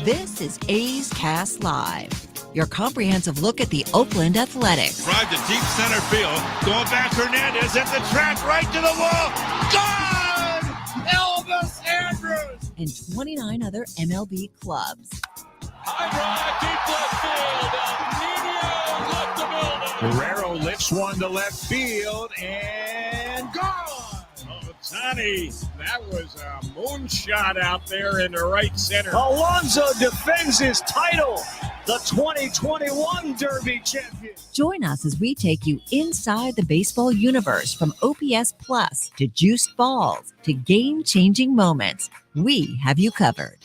This is A's Cast Live, your comprehensive look at the Oakland Athletics. Drive to deep center field. Going back, Hernandez at the track, right to the wall. Gone! Elvis Andrews! And 29 other MLB clubs. High drive, deep left field. Nino left the building. Guerrero lifts one to left field and gone. Ohtani, that was a moonshot out there in the right center. Alonso defends his title, the 2021 Derby champion. Join us as we take you inside the baseball universe, from OPS Plus to juiced balls to game-changing moments. We have you covered.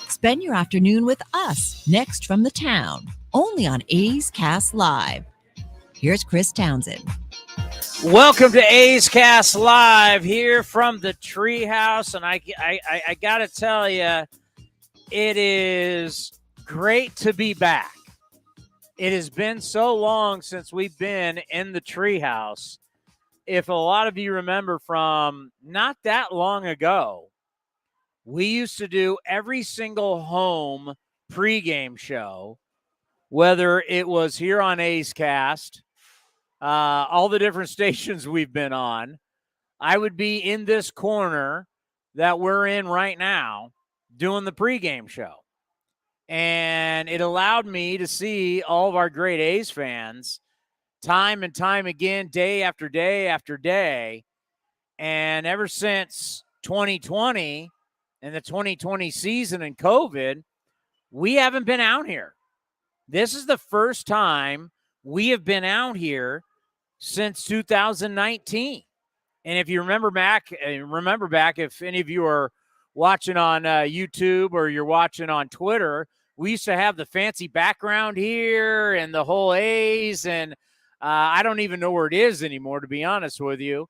Spend your afternoon with us next from the town, only on A's Cast Live. Here's Chris Townsend. Welcome to A's Cast Live here from the Treehouse, and I got to tell you, it is great to be back. It has been so long since we've been in the Treehouse. If a lot of you remember from not that long ago, we used to do every single home pregame show, whether it was here on A's Cast, all the different stations we've been on. I would be in this corner that we're in right now doing the pregame show. And it allowed me to see all of our great A's fans time and time again, day after day after day. And ever since 2020 and the 2020 season and COVID, we haven't been out here. This is the first time we have been out here since 2019. And if you remember back, if any of you are watching on YouTube or you're watching on Twitter, we used to have the fancy background here and the whole A's, and I don't even know where it is anymore, to be honest with you.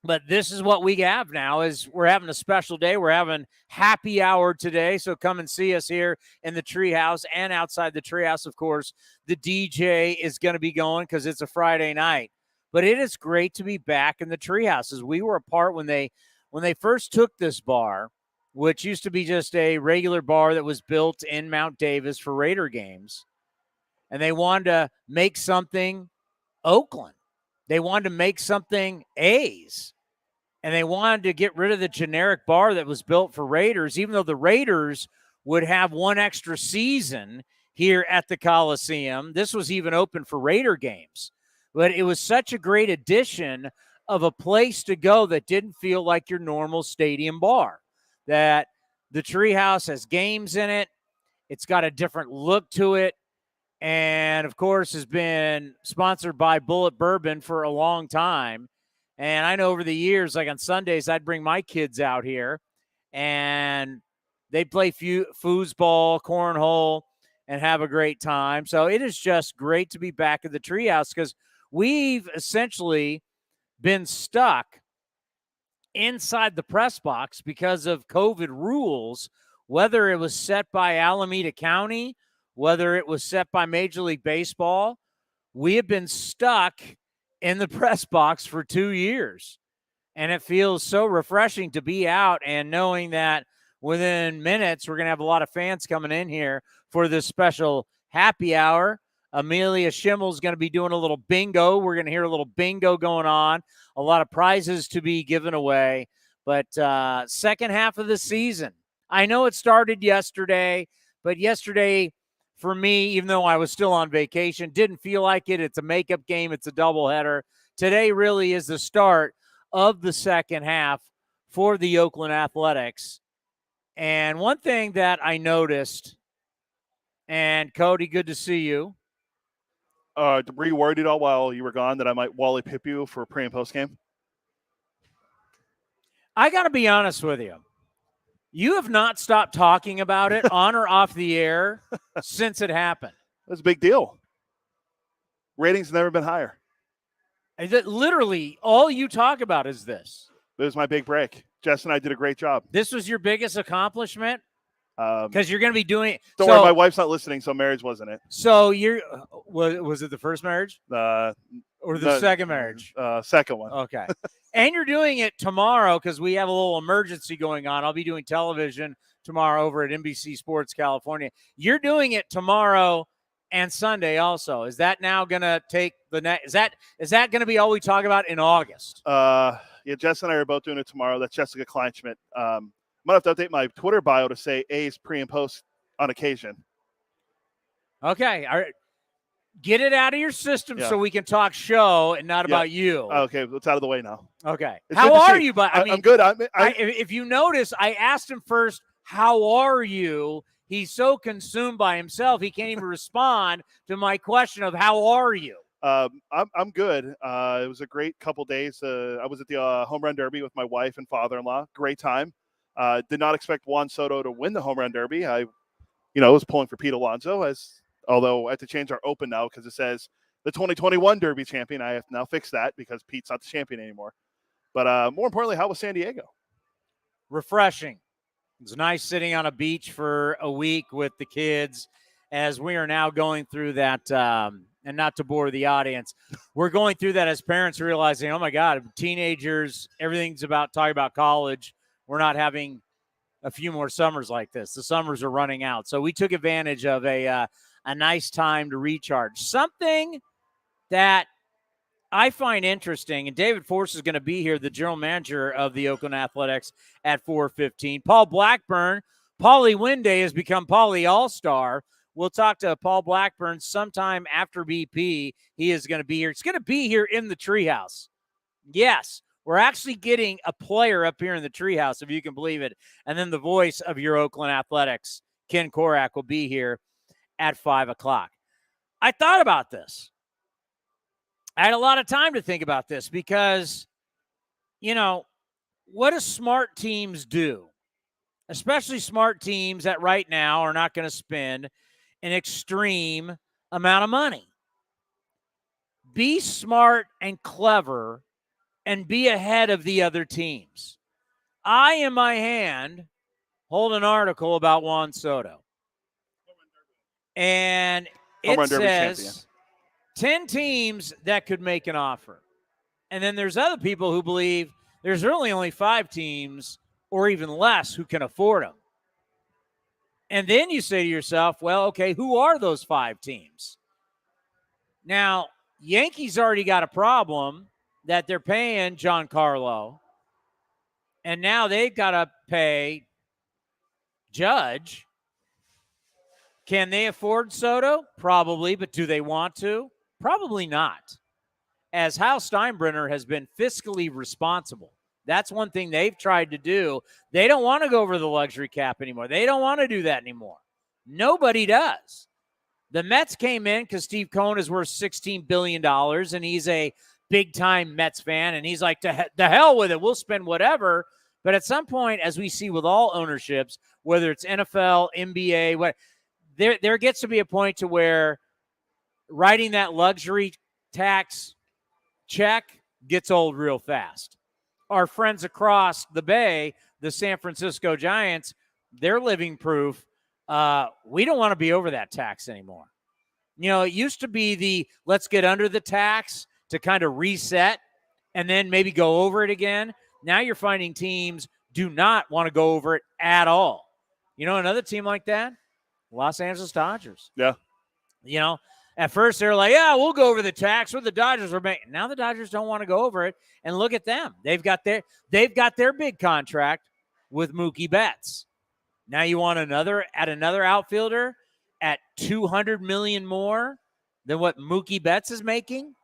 But this is what we have now. Is we're having a special day. We're having happy hour today, so come and see us here in the Treehouse and outside the Treehouse. Of course, the DJ is going to be going because it's a Friday night. But it is great to be back in the Treehouse, as we were a part when they first took this bar, which used to be just a regular bar that was built in Mount Davis for Raider games, and they wanted to make something Oakland. They wanted to make something A's, and they wanted to get rid of the generic bar that was built for Raiders, even though the Raiders would have one extra season here at the Coliseum. This was even open for Raider games. But it was such a great addition of a place to go that didn't feel like your normal stadium bar, that the Treehouse has games in it. It's got a different look to it. And, of course, has been sponsored by Bullet Bourbon for a long time. And I know over the years, like on Sundays, I'd bring my kids out here, and they'd play foosball, cornhole, and have a great time. So it is just great to be back at the Treehouse, because we've essentially been stuck inside the press box because of COVID rules, whether it was set by Alameda County, whether it was set by Major League Baseball. We have been stuck in the press box for 2 years. And it feels so refreshing to be out and knowing that within minutes, we're going to have a lot of fans coming in here for this special happy hour. Amelia Schimmel's going to be doing a little bingo. We're going to hear a little bingo going on, a lot of prizes to be given away. But second half of the season, I know it started yesterday, but yesterday, for me, even though I was still on vacation, didn't feel like it. It's a makeup game. It's a doubleheader. Today really is the start of the second half for the Oakland Athletics. And one thing that I noticed, and Cody, good to see you. Were you worried at all while you were gone that I might Wally Pip you for pre and post game? I got to be honest with you. You have not stopped talking about it on or off the air since it happened. It was a big deal. Ratings have never been higher. Literally, all you talk about is this. It was my big break. Jess and I did a great job. This was your biggest accomplishment? Because you're going to be doing it. Don't worry, my wife's not listening, so marriage wasn't it. So you're was it the first marriage or the second marriage? Second one. Okay. And you're doing it tomorrow because we have a little emergency going on. I'll be doing television tomorrow over at NBC Sports California. You're doing it tomorrow and Sunday also. Is that now going to take the next? Is that going to be all we talk about in August? Yeah, Jess and I are both doing it tomorrow. That's Jessica Kleinschmidt. I'm going to have to update my Twitter bio to say A's pre and post on occasion. Okay. All right. Get it out of your system so we can talk show and not about you. Okay, it's out of the way now. Okay. It's How are you? But I'm good. If you notice, I asked him first, how are you? He's so consumed by himself, he can't even respond to my question of how are you? I'm good. It was a great couple days. I was at the home run derby with my wife and father-in-law. Great time. Did not expect Juan Soto to win the home run derby. I was pulling for Pete Alonso, although I have to change our open now because it says the 2021 Derby champion. I have to now fix that because Pete's not the champion anymore. But more importantly, how was San Diego? Refreshing. It's nice sitting on a beach for a week with the kids as we are now going through that. And not to bore the audience, we're going through that as parents realizing, oh, my God, teenagers, everything's about talking about college. We're not having a few more summers like this. The summers are running out. So we took advantage of a nice time to recharge. Something that I find interesting, and David Forst is going to be here, the general manager of the Oakland Athletics at 4:15. Paul Blackburn, Paulie Winday has become Paulie All-Star. We'll talk to Paul Blackburn sometime after BP. He is going to be here. It's going to be here in the treehouse. Yes, we're actually getting a player up here in the treehouse, if you can believe it. And then the voice of your Oakland Athletics, Ken Korak, will be here at 5 o'clock. I thought about this. I had a lot of time to think about this because, what do smart teams do? Especially smart teams that right now are not going to spend an extreme amount of money. Be smart and clever and be ahead of the other teams. I, in my hand, hold an article about Juan Soto. And it says 10 teams that could make an offer. And then there's other people who believe there's really only 5 teams or even less who can afford them. And then you say to yourself, well, okay, who are those 5 teams? Now, Yankees already got a problem that they're paying Giancarlo. And now they've got to pay Judge. Can they afford Soto? Probably, but do they want to? Probably not. As Hal Steinbrenner has been fiscally responsible. That's one thing they've tried to do. They don't want to go over the luxury cap anymore. They don't want to do that anymore. Nobody does. The Mets came in because Steve Cohen is worth $16 billion, and he's a big-time Mets fan, and he's like, the hell with it. We'll spend whatever. But at some point, as we see with all ownerships, whether it's NFL, NBA, there gets to be a point to where writing that luxury tax check gets old real fast. Our friends across the bay, the San Francisco Giants, they're living proof. We don't want to be over that tax anymore. It used to be let's get under the tax to kind of reset and then maybe go over it again. Now you're finding teams do not want to go over it at all. Another team like that? Los Angeles Dodgers. Yeah. At first they're like, yeah, we'll go over the tax. What the Dodgers are making. Now the Dodgers don't want to go over it. And look at them. They've got their big contract with Mookie Betts. Now you want another outfielder at $200 million more than what Mookie Betts is making?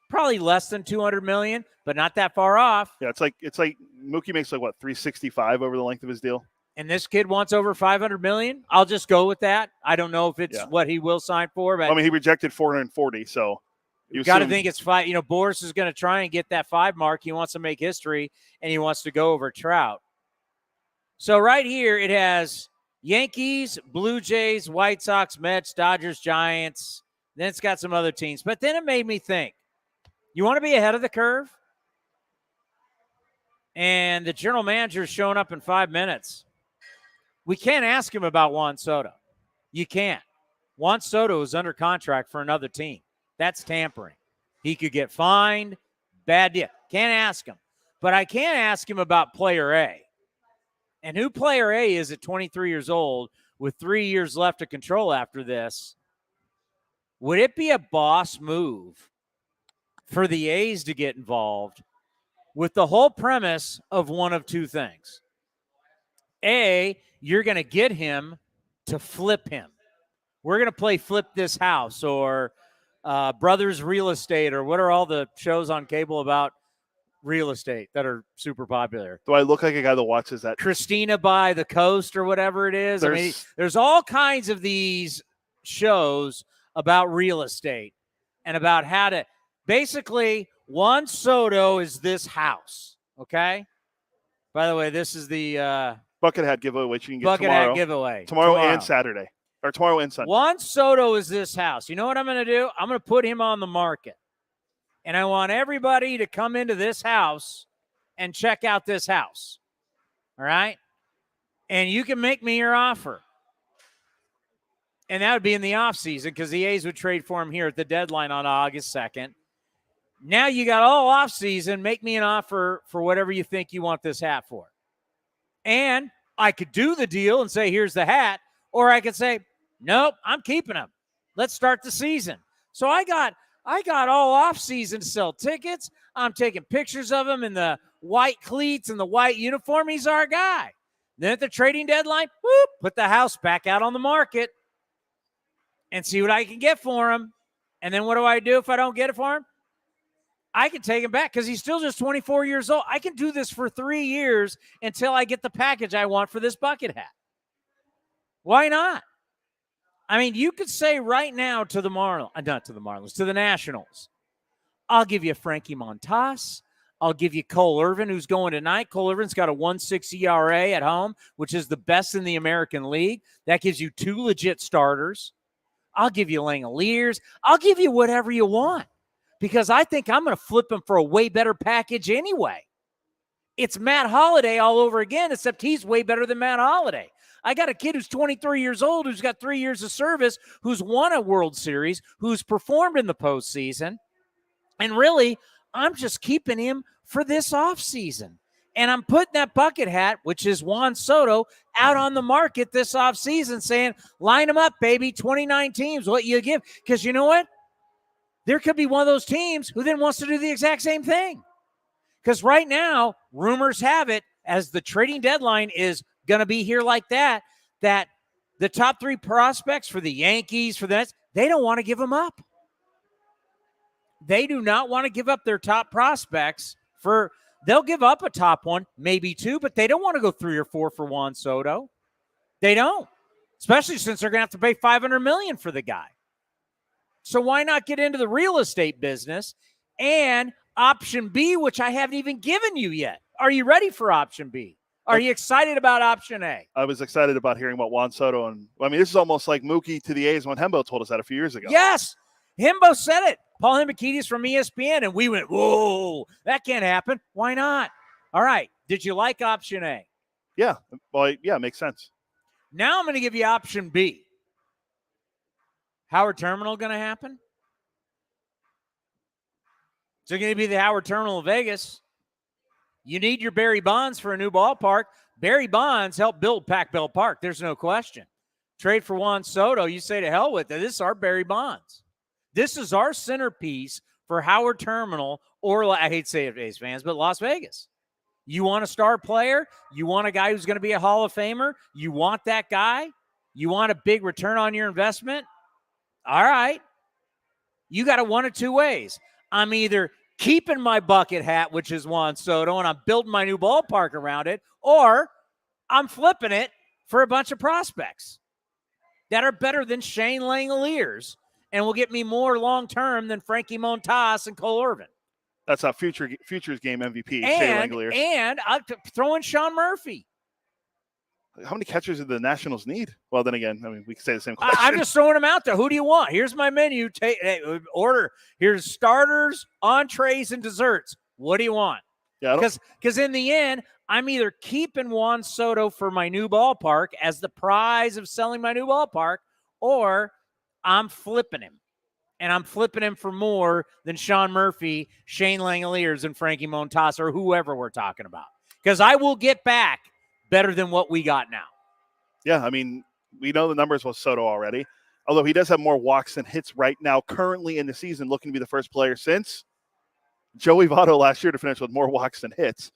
Probably less than $200 million, but not that far off. Yeah, it's like Mookie makes like what, $365 over the length of his deal. And this kid wants over $500 million. I'll just go with that. I don't know if it's what he will sign for, but he rejected $440, so you got to think it's 5. Boris is going to try and get that 5 mark. He wants to make history, and he wants to go over Trout. So right here it has Yankees, Blue Jays, White Sox, Mets, Dodgers, Giants. Then it's got some other teams. But then it made me think, you want to be ahead of the curve? And the general manager is showing up in 5 minutes. We can't ask him about Juan Soto. You can't. Juan Soto is under contract for another team. That's tampering. He could get fined. Bad deal. Can't ask him. But I can ask him about player A. And who player A is at 23 years old with 3 years left to control after this? Would it be a boss move for the A's to get involved with the whole premise of one of two things? A, you're going to get him to flip him. We're going to play Flip This House or Brothers Real Estate, or what are all the shows on cable about real estate that are super popular? Do I look like a guy that watches that? Christina by the Coast or whatever it is. There's all kinds of these shows about real estate and about how to basically, Juan Soto is this house. Okay. By the way, this is the Bucket hat giveaway, which you can get bucket tomorrow. hat giveaway Tomorrow and Saturday. Or tomorrow and Sunday. Juan Soto is this house. You know what I'm going to do? I'm going to put him on the market. And I want everybody to come into this house and check out this house. All right? And you can make me your offer. And that would be in the offseason because the A's would trade for him here at the deadline on August 2nd. Now you got all offseason. Make me an offer for whatever you think you want this hat for. And I could do the deal and say, here's the hat. Or I could say, nope, I'm keeping him. Let's start the season. So I got all off season to sell tickets. I'm taking pictures of him in the white cleats and the white uniform. He's our guy. Then at the trading deadline, whoop, put the house back out on the market and see what I can get for him. And then what do I do if I don't get it for him? I can take him back because he's still just 24 years old. I can do this for 3 years until I get the package I want for this bucket hat. Why not? I mean, you could say right now to the to the Nationals, I'll give you Frankie Montas. I'll give you Cole Irvin, who's going tonight. Cole Irvin's got a 1.6 ERA at home, which is the best in the American League. That gives you 2 legit starters. I'll give you Langoliers. I'll give you whatever you want because I think I'm going to flip him for a way better package anyway. It's Matt Holliday all over again, except he's way better than Matt Holliday. I got a kid who's 23 years old, who's got 3 years of service, who's won a World Series, who's performed in the postseason. And really, I'm just keeping him for this offseason. And I'm putting that bucket hat, which is Juan Soto, out on the market this offseason saying, line them up, baby, 29 teams, what you give. Because you know what? There could be one of those teams who then wants to do the exact same thing. Because right now, rumors have it, as the trading deadline is going to be here like that the top 3 prospects for the Yankees, for the Nets, they don't want to give them up. They do not want to give up their top prospects they'll give up a top 1, maybe 2, but they don't want to go 3 or 4 for Juan Soto. They don't, especially since they're going to have to pay $500 million for the guy. So why not get into the real estate business? And option B, which I haven't even given you yet. Are you ready for option B? Are you excited about option A? I was excited about hearing about Juan Soto. And I mean, this is almost like Mookie to the A's when Hembo told us that a few years ago. Yes. Hembo said it. Paul Hembekides from ESPN. And we went, whoa, that can't happen. Why not? All right. Did you like option A? Yeah. Well, yeah, it makes sense. Now I'm going to give you option B. Howard Terminal going to happen? Is it going to be the Howard Terminal of Vegas? You need your Barry Bonds for a new ballpark. Barry Bonds helped build Pac Bell Park. There's no question. Trade for Juan Soto, you say to hell with it. This is our Barry Bonds. This is our centerpiece for Howard Terminal, or I hate to say it, A's fans, but Las Vegas. You want a star player? You want a guy who's going to be a Hall of Famer? You want that guy? You want a big return on your investment? All right. You got it one of 2 ways. I'm either keeping my bucket hat, which is Juan Soto, and I'm building my new ballpark around it, or I'm flipping it for a bunch of prospects that are better than Shane Langoliers and will get me more long-term than Frankie Montas and Cole Irvin. That's a futures game MVP, Shane Langoliers. And I'll throw in Sean Murphy. How many catchers do the Nationals need? Well, then again, I mean, we can say the same question. I'm just throwing them out there. Who do you want? Here's my menu. Order. Here's starters, entrees, and desserts. What do you want? Yeah, because in the end, I'm either keeping Juan Soto for my new ballpark as the prize of selling my new ballpark, or I'm flipping him. And I'm flipping him for more than Sean Murphy, Shane Langoliers, and Frankie Montas, or whoever we're talking about. Because I will get back better than what we got now. Yeah, I mean, we know the numbers with Soto already. Although he does have more walks than hits right now, currently in the season, looking to be the first player since Joey Votto last year to finish with more walks than hits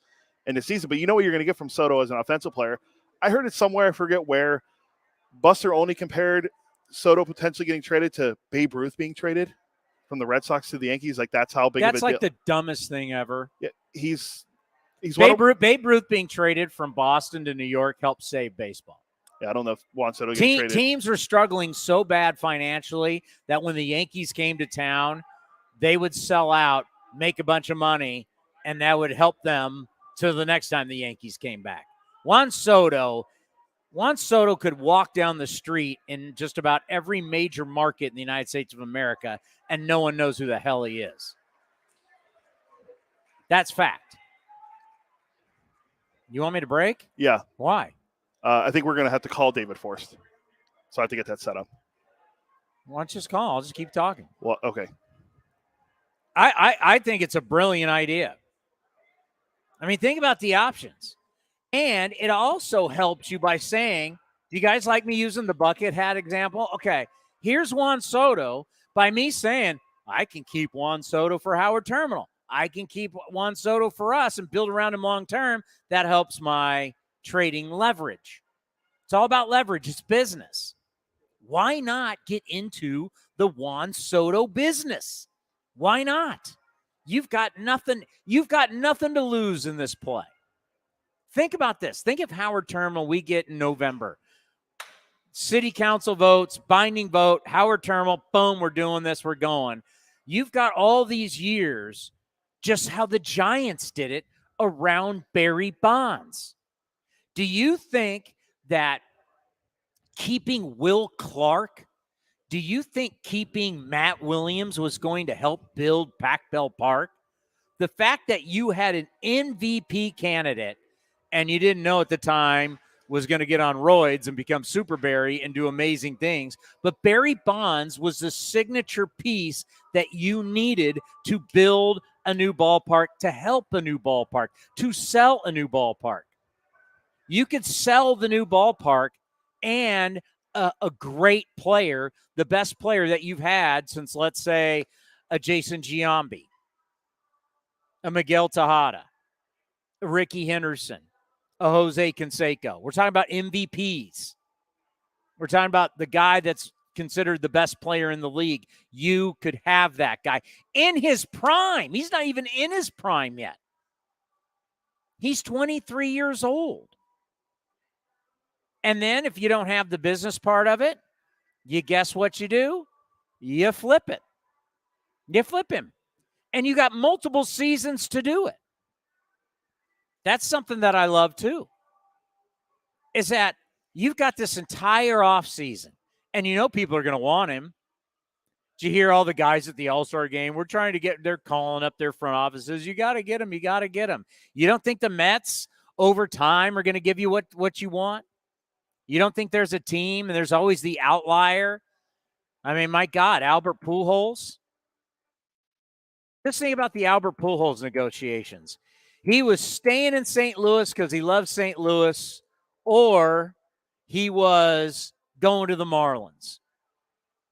in the season. But you know what you're going to get from Soto as an offensive player. I heard it somewhere, I forget where, Buster only compared Soto potentially getting traded to Babe Ruth being traded from the Red Sox to the Yankees. Like, that's how big of a deal. That's like the dumbest thing ever. Yeah, he's Babe Ruth being traded from Boston to New York helped save baseball. Yeah, I don't know if Juan Soto gets traded. Teams were struggling so bad financially that when the Yankees came to town, they would sell out, make a bunch of money, and that would help them to the next time the Yankees came back. Juan Soto could walk down the street in just about every major market in the United States of America, and no one knows who the hell he is. That's fact. You want me to break? Yeah. Why? I think we're going to have to call David Forst. So I have to get that set up. Why don't you just call? I'll just keep talking. Well, okay. I think it's a brilliant idea. I mean, think about the options. And it also helps you by saying, do you guys like me using the bucket hat example? Okay, here's Juan Soto. By me saying, I can keep Juan Soto for Howard Terminal. I can keep Juan Soto for us and build around him long term. That helps my trading leverage. It's all about leverage. It's business. Why not get into the Juan Soto business? Why not? You've got nothing to lose in this play. Think about this. Think of Howard Terminal we get in November. City council votes, binding vote, Howard Terminal, boom, we're doing this, we're going. You've got all these years, just how the Giants did it around Barry Bonds. Do you think that keeping Will Clark, do you think keeping Matt Williams was going to help build Pac Bell Park? The fact that you had an MVP candidate and you didn't know at the time was going to get on roids and become Super Barry and do amazing things. But Barry Bonds was the signature piece that you needed to build a new ballpark, to help a new ballpark, to sell a new ballpark. You could sell the new ballpark and a great player, the best player that you've had since, let's say, a Jason Giambi, a Miguel Tejada, a Ricky Henderson, a Jose Canseco. We're talking about MVPs. We're talking about the guy that's considered the best player in the league. You could have that guy in his prime. He's not even in his prime yet. He's 23 years old. And then if you don't have the business part of it, you guess what you do? You flip it. You flip him. And you got multiple seasons to do it. That's something that I love too. Is that you've got this entire offseason, and you know people are going to want him. Did you hear all the guys at the All-Star game? We're trying to they're calling up their front offices. You got to get him. You got to get him. You don't think the Mets over time are going to give you what you want? You don't think there's a team and there's always the outlier? I mean, my God, Albert Pujols. Just think about the Albert Pujols negotiations. He was staying in St. Louis because he loves St. Louis, or he was going to the Marlins.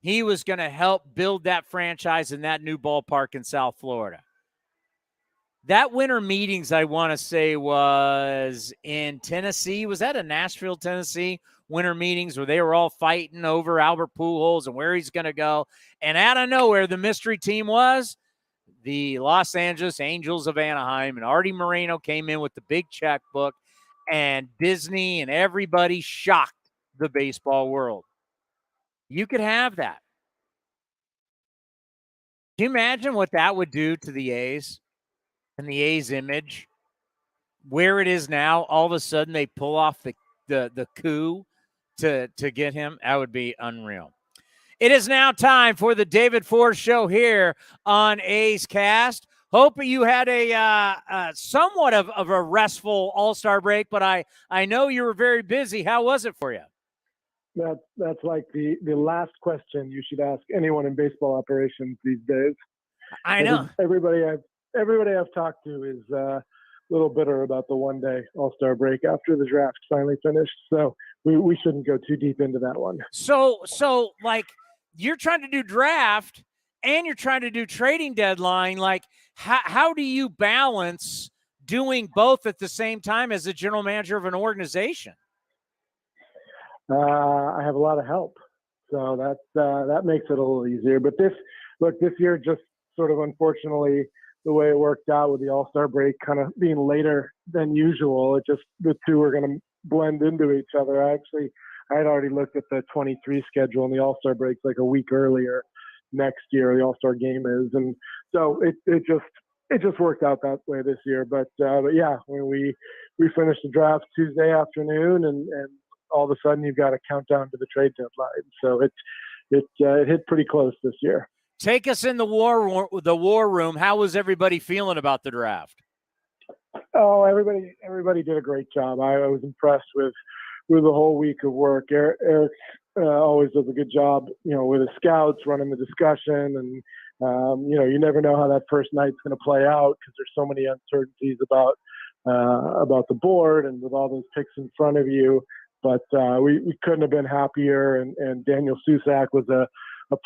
He was going to help build that franchise in that new ballpark in South Florida. That winter meetings, I want to say, was in Tennessee. Was that in Nashville, Tennessee? Winter meetings where they were all fighting over Albert Pujols and where he's going to go. And out of nowhere, the mystery team was the Los Angeles Angels of Anaheim. And Artie Moreno came in with the big checkbook. And Disney and everybody shocked the baseball world. You could have that. Can you imagine what that would do to the A's? And the A's image, where it is now, all of a sudden they pull off the coup to get him. That would be unreal. It is now time for the David Forst Show here on A's Cast. Hope you had a somewhat of a restful All-Star break, but I know you were very busy. How was it for you? That's like the last question you should ask anyone in baseball operations these days. I know. Everybody I've talked to is a little bitter about the one-day All-Star break after the draft finally finished. So we shouldn't go too deep into that one. So like you're trying to do draft and you're trying to do trading deadline. Like how do you balance doing both at the same time as a general manager of an organization? I have a lot of help, so that makes it a little easier. But this year, just sort of unfortunately, the way it worked out with the All-Star break kind of being later than usual, the two were going to blend into each other. I had already looked at the 23 schedule, and the All-Star break's like a week earlier next year. The All-Star game is, and so it just worked out that way this year. But yeah, when we finished the draft Tuesday afternoon, and all of a sudden you've got a countdown to the trade deadline. So it hit pretty close this year. Take us in the war room. How was everybody feeling about the draft? Oh, everybody did a great job. I was impressed with the whole week of work. Eric always does a good job, with the scouts running the discussion, and you never know how that first night's going to play out because there's so many uncertainties about the board and with all those picks in front of you. But we couldn't have been happier. And Daniel Susak was a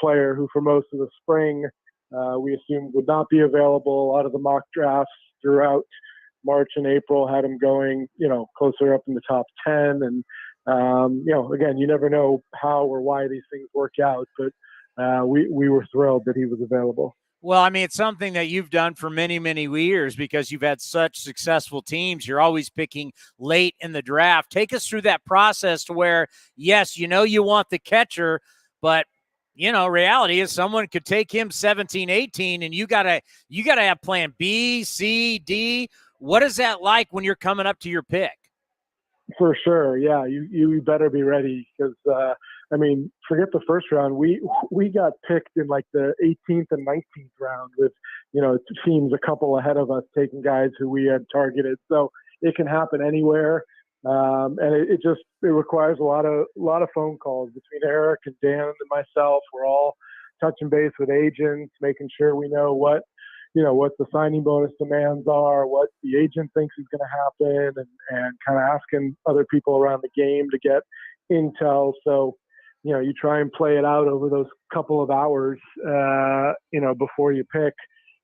player who, for most of the spring, we assumed would not be available. A lot of the mock drafts throughout March and April had him going, closer up in the top 10. And, again, you never know how or why these things work out. But we were thrilled that he was available. Well, I mean, it's something that you've done for many, many years because you've had such successful teams. You're always picking late in the draft. Take us through that process to where, yes, you want the catcher, but, reality is someone could take him 17, 18, and you gotta have plan B, C, D. What is that like when you're coming up to your pick? For sure. Yeah. You better be ready because, forget the first round. We got picked in like the 18th and 19th round with, teams a couple ahead of us taking guys who we had targeted. So it can happen anywhere. And it requires a lot of phone calls between Eric and Dan and myself. We're all touching base with agents, making sure we know what the signing bonus demands are, what the agent thinks is going to happen, and kind of asking other people around the game to get intel. So, you try and play it out over those couple of hours, before you pick.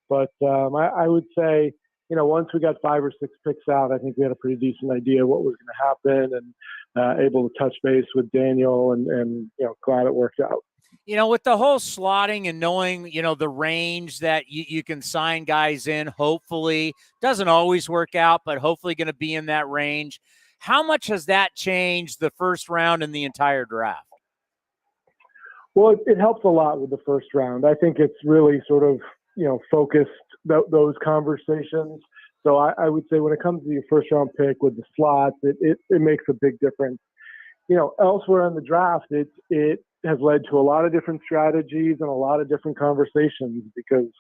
But I would say, once we got 5 or 6 picks out, I think we had a pretty decent idea of what was going to happen, and able to touch base with Daniel, and glad it worked out. With the whole slotting and knowing, the range that you can sign guys in, hopefully doesn't always work out, but hopefully going to be in that range. How much has that changed the first round and the entire draft? Well, it helps a lot with the first round. I think it's really sort of, focused those conversations. So I would say when it comes to your first round pick with the slots, it makes a big difference. Elsewhere in the draft, it has led to a lot of different strategies and a lot of different conversations because,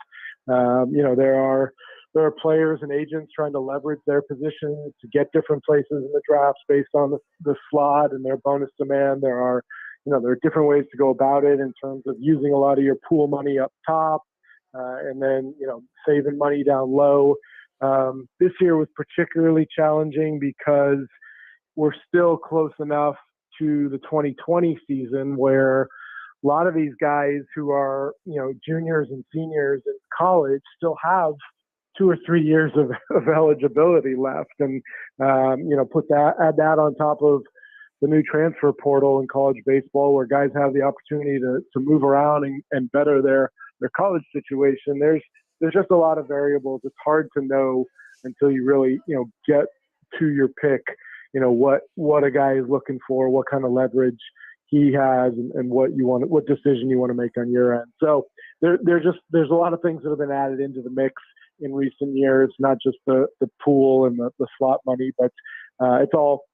there are players and agents trying to leverage their positions to get different places in the drafts based on the slot and their bonus demand. There are different ways to go about it in terms of using a lot of your pool money up top and then, saving money down low. This year was particularly challenging because we're still close enough to the 2020 season where a lot of these guys who are, juniors and seniors in college still have 2 or 3 years of eligibility left. And, add that on top of the new transfer portal in college baseball where guys have the opportunity to move around and better their college situation. There's just a lot of variables. It's hard to know until you really, get to your pick, what a guy is looking for, what kind of leverage he has, and what decision you want to make on your end. So there's a lot of things that have been added into the mix in recent years, not just the pool and the slot money, but it's all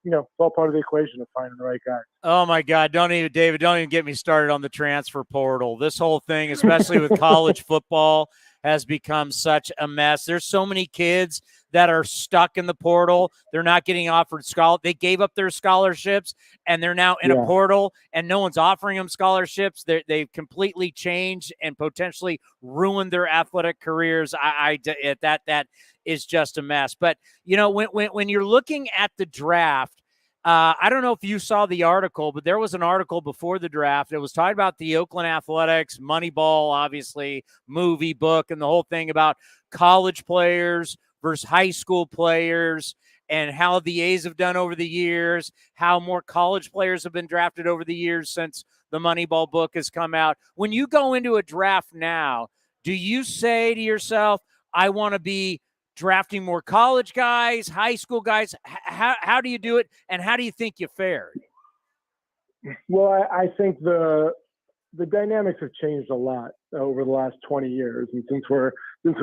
part of the equation of finding the right guy. Oh my God. Don't even get me started on the transfer portal. This whole thing, especially with college football, has become such a mess. There's so many kids that are stuck in the portal. They're not getting offered They gave up their scholarships, and they're now in a portal, and no one's offering them scholarships. They've completely changed and potentially ruined their athletic careers. That is just a mess. But, when you're looking at the draft, I don't know if you saw the article, but there was an article before the draft. It was talking about the Oakland Athletics, Moneyball, obviously, movie, book, and the whole thing about college players versus high school players and how the A's have done over the years, how more college players have been drafted over the years since the Moneyball book has come out. When you go into a draft now, do you say to yourself, I want to be drafting more college guys, high school guys? How do you do it, and how do you think you fared? Well, I think the dynamics have changed a lot over the last 20 years, and since we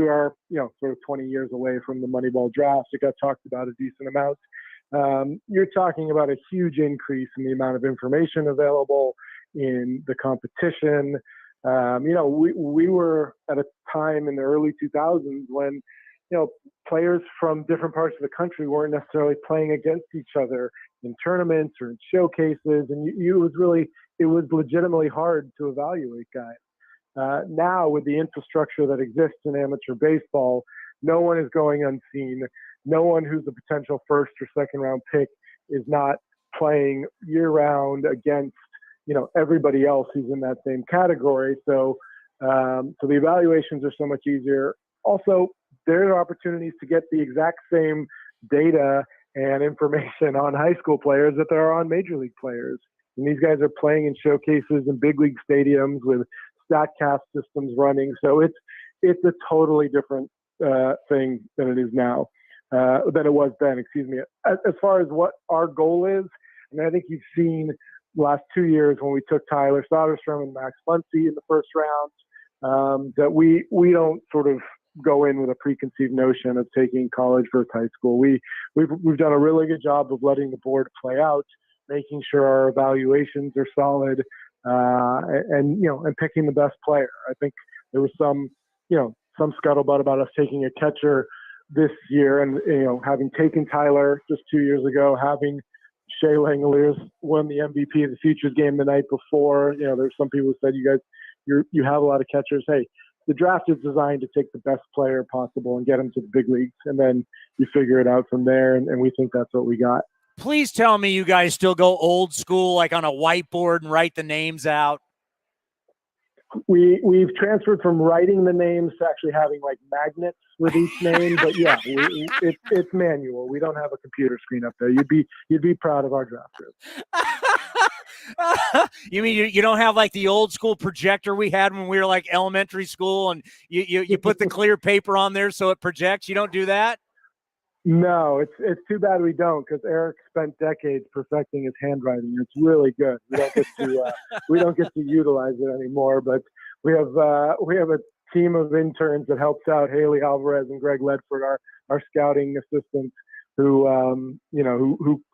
are sort of 20 years away from the Moneyball draft, it got talked about a decent amount. You're talking about a huge increase in the amount of information available in the competition. We were at a time in the early 2000s when players from different parts of the country weren't necessarily playing against each other in tournaments or in showcases, and it was legitimately hard to evaluate guys. Now, with the infrastructure that exists in amateur baseball, no one is going unseen. No one who's a potential first or second round pick is not playing year round against everybody else who's in that same category. So the evaluations are so much easier. Also, there are opportunities to get the exact same data and information on high school players that there are on major league players. And these guys are playing in showcases in big league stadiums with StatCast systems running. So it's a totally different thing than it is now, than it was then, excuse me. As far as what our goal is, I think you've seen last 2 years when we took Tyler Soderstrom and Max Muncy in the first round, that we don't sort of go in with a preconceived notion of taking college versus high school. We've done a really good job of letting the board play out, making sure our evaluations are solid, and picking the best player. I think there was some scuttlebutt about us taking a catcher this year, and having taken Tyler just 2 years ago, having Shea Langoliers won the MVP of the Futures game the night before. There's some people who said, you have a lot of catchers. Hey, the draft is designed to take the best player possible and get them to the big leagues, and then you figure it out from there, and we think that's what we got. Please tell me you guys still go old school, like on a whiteboard and write the names out. We've transferred from writing the names to actually having like magnets with each name, but yeah, it's manual. We don't have a computer screen up there. You'd be proud of our draft group. You mean you don't have like the old school projector we had when we were like elementary school, and you put the clear paper on there so it projects? You don't do that? No, it's too bad we don't, because Eric spent decades perfecting his handwriting. It's really good. We don't get to utilize it anymore, but we have a team of interns that helps out, Haley Alvarez and Greg Ledford, our scouting assistants, who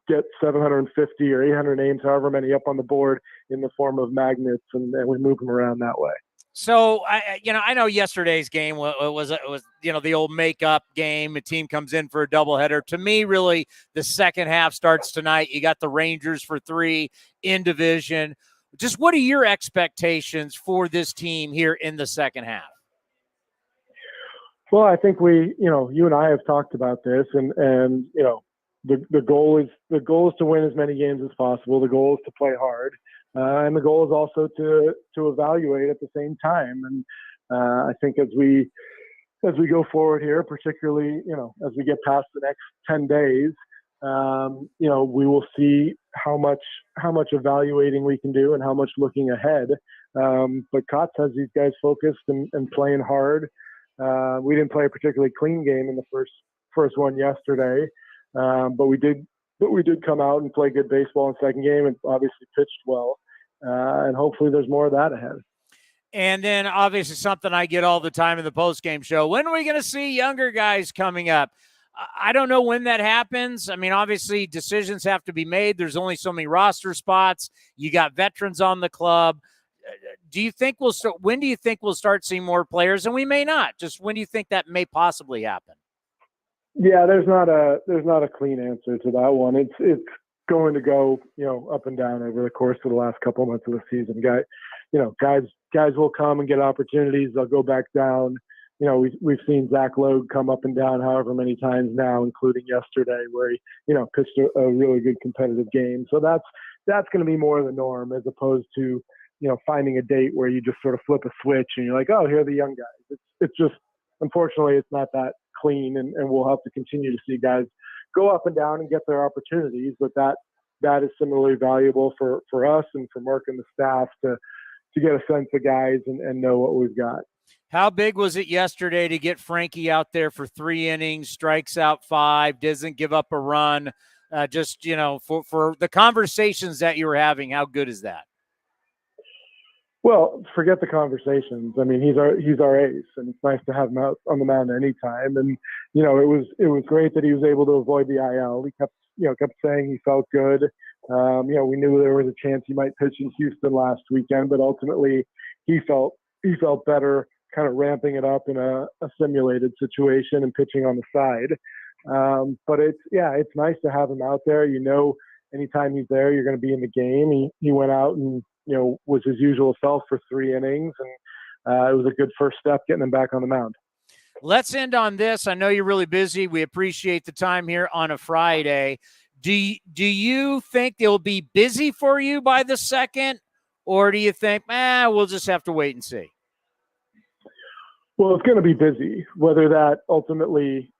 get 750 or 800 names, however many, up on the board in the form of magnets, and we move them around that way. So I know yesterday's game was the old makeup game. A team comes in for a doubleheader. To me, really, the second half starts tonight. You got the Rangers for 3 in division. Just what are your expectations for this team here in the second half? Well, I think you and I have talked about this, and the goal is to win as many games as possible. The goal is to play hard. And the goal is also to evaluate at the same time. And I think as we go forward here, particularly, as we get past the next 10 days, we will see how much evaluating we can do and how much looking ahead. But Kots has these guys focused and playing hard. We didn't play a particularly clean game in the first one yesterday, but we did come out and play good baseball in the second game and obviously pitched well. And hopefully there's more of that ahead. And then obviously something I get all the time in the postgame show, when are we going to see younger guys coming up? I don't know when that happens. I mean, obviously decisions have to be made. There's only so many roster spots. You got veterans on the club. do you think we'll start? When do you think we'll start seeing more players? And we may not. Just when do you think that may possibly happen? Yeah, there's not a clean answer to that one. It's going to go, up and down over the course of the last couple of months of the season. Guys will come and get opportunities. They'll go back down. We've seen Zach Logue come up and down however many times now, including yesterday where he, pitched a really good competitive game. So that's going to be more of the norm as opposed to, finding a date where you just sort of flip a switch and you're like, oh, here are the young guys. It's just, unfortunately, it's not that clean, and we'll have to continue to see guys go up and down and get their opportunities. But that is similarly valuable for us and for Mark and the staff to get a sense of guys and know what we've got. How big was it yesterday to get Frankie out there for 3 innings, strikes out 5, doesn't give up a run? For the conversations that you were having, how good is that? Well, forget the conversations. I mean, he's our ace, and it's nice to have him out on the mound anytime. And it was great that he was able to avoid the IL. He kept saying he felt good. We knew there was a chance he might pitch in Houston last weekend, but ultimately he felt better, kind of ramping it up in a simulated situation and pitching on the side. But it's nice to have him out there. Anytime he's there, you're going to be in the game. He went out and was his usual self for 3 innings, and it was a good first step getting him back on the mound. Let's end on this. I know you're really busy. We appreciate the time here on a Friday. Do you think they'll be busy for you by the 2nd, or do you think, we'll just have to wait and see? Well, it's going to be busy. Whether that ultimately,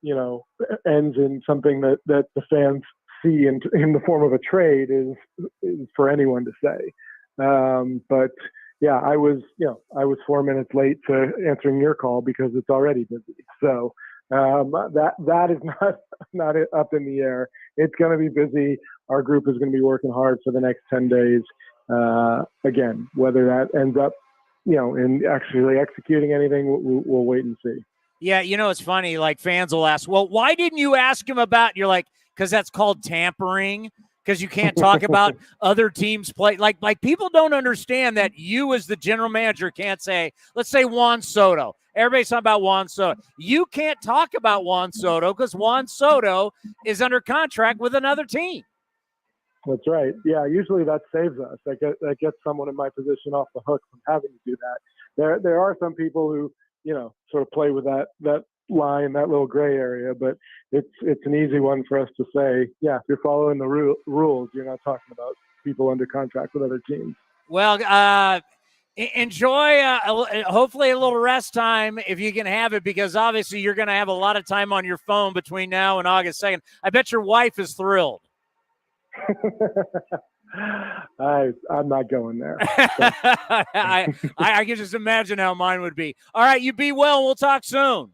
ends in something that the fans see in the form of a trade is for anyone to say. But yeah, I was 4 minutes late to answering your call because it's already busy. So that is not up in the air. It's going to be busy. Our group is going to be working hard for the next 10 days. Again, whether that ends up, in actually executing anything, we'll wait and see. Yeah, it's funny. Like fans will ask, well, why didn't you ask him about? You're like, because that's called tampering. Because you can't talk about other teams' play. Like people don't understand that you as the general manager can't say, let's say Juan Soto. Everybody's talking about Juan Soto. You can't talk about Juan Soto because Juan Soto is under contract with another team. That's right. Yeah, usually that saves us. That gets someone in my position off the hook from having to do that. There are some people who, sort of play with that line, that little gray area, but it's an easy one for us to say, yeah, if you're following the rules, you're not talking about people under contract with other teams. Well, enjoy hopefully a little rest time if you can have it, because obviously you're going to have a lot of time on your phone between now and August 2nd. I bet your wife is thrilled. I'm not going there. I can just imagine how mine would be. All right, you be well. We'll talk soon.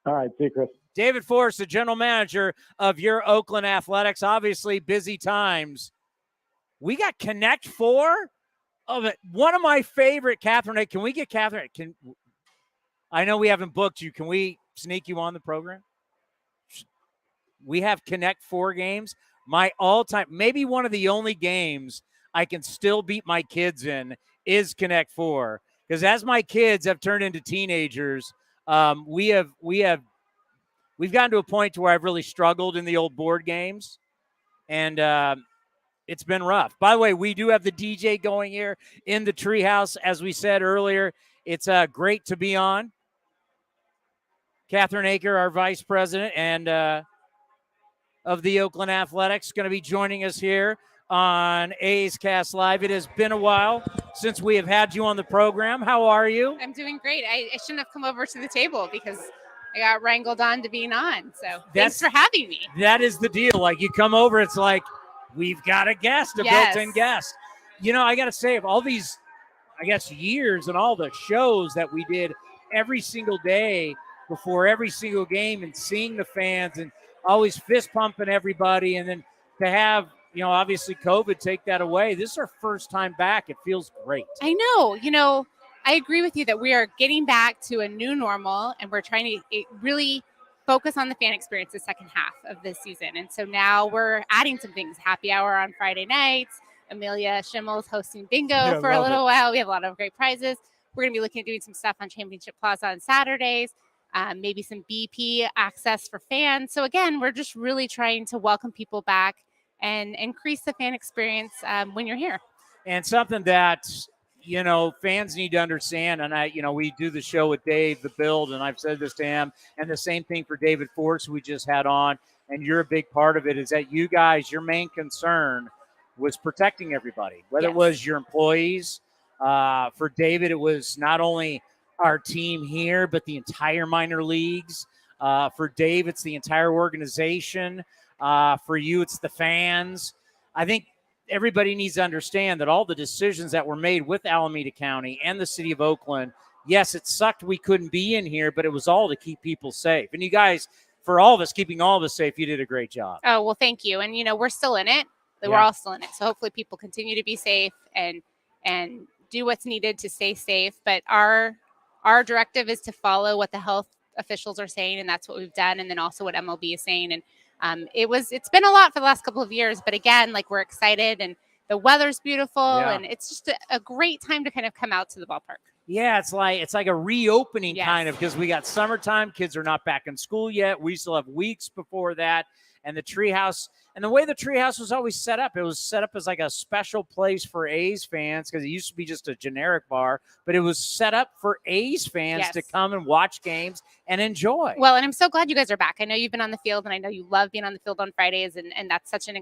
All right, see you, Chris. David Forst, the general manager of your Oakland Athletics. Obviously, busy times. We got Connect 4 of it. One of my favorite, Catherine. Can we get Catherine? I know we haven't booked you. Can we sneak you on the program? We have Connect 4 games. My all-time, maybe one of the only games I can still beat my kids in is Connect 4. Because as my kids have turned into teenagers, we've gotten to a point to where I've really struggled in the old board games, and it's been rough. By the way, we do have the DJ going here in the treehouse, as we said earlier. It's great to be on. Catherine Aker, our vice president and of the Oakland Athletics, going to be joining us here on A's Cast Live. It has been a while since we have had you on the program. How are you? I'm doing great. I shouldn't have come over to the table because I got wrangled on to being on. So thanks for having me. That is the deal. Like you come over, it's like, we've got a guest, a built-in guest. I got to say, of all these, I guess, years and all the shows that we did every single day before every single game and seeing the fans and always fist pumping everybody. And then to have, obviously COVID take that away. This is our first time back. It feels great. I know. I agree with you that we are getting back to a new normal, and we're trying to really focus on the fan experience the second half of this season. And so now we're adding some things, happy hour on Friday nights, Amelia Schimmel's hosting bingo for a little while. We have a lot of great prizes. We're going to be looking at doing some stuff on Championship Plaza on Saturdays, maybe some BP access for fans. So again, we're just really trying to welcome people back and increase the fan experience when you're here. And something that, fans need to understand, and we do the show with Dave, the Build, and I've said this to him, and the same thing for David Forst, we just had on, and you're a big part of it, is that you guys, your main concern was protecting everybody, whether it was your employees. For David, it was not only our team here, but the entire minor leagues. For Dave, it's the entire organization. For you, it's the fans. I think everybody needs to understand that all the decisions that were made with Alameda County and the city of Oakland, yes, it sucked we couldn't be in here, but it was all to keep people safe. And you guys, for all of us, keeping all of us safe, you did a great job. Oh, well, thank you. And, we're still in it. We're all still in it. So hopefully people continue to be safe and do what's needed to stay safe. But our directive is to follow what the health officials are saying, and that's what we've done. And then also what MLB is saying. And it's been a lot for the last couple of years, but again, we're excited and the weather's beautiful and it's just a great time to kind of come out to the ballpark. Yeah, it's like a reopening kind of, because we got summertime, kids are not back in school yet. We still have weeks before that. And the treehouse, and the way the treehouse was always set up, it was set up as like a special place for A's fans, because it used to be just a generic bar, but it was set up for A's fans to come and watch games and enjoy. Well, and I'm so glad you guys are back. I know you've been on the field, and I know you love being on the field on Fridays, and that's such an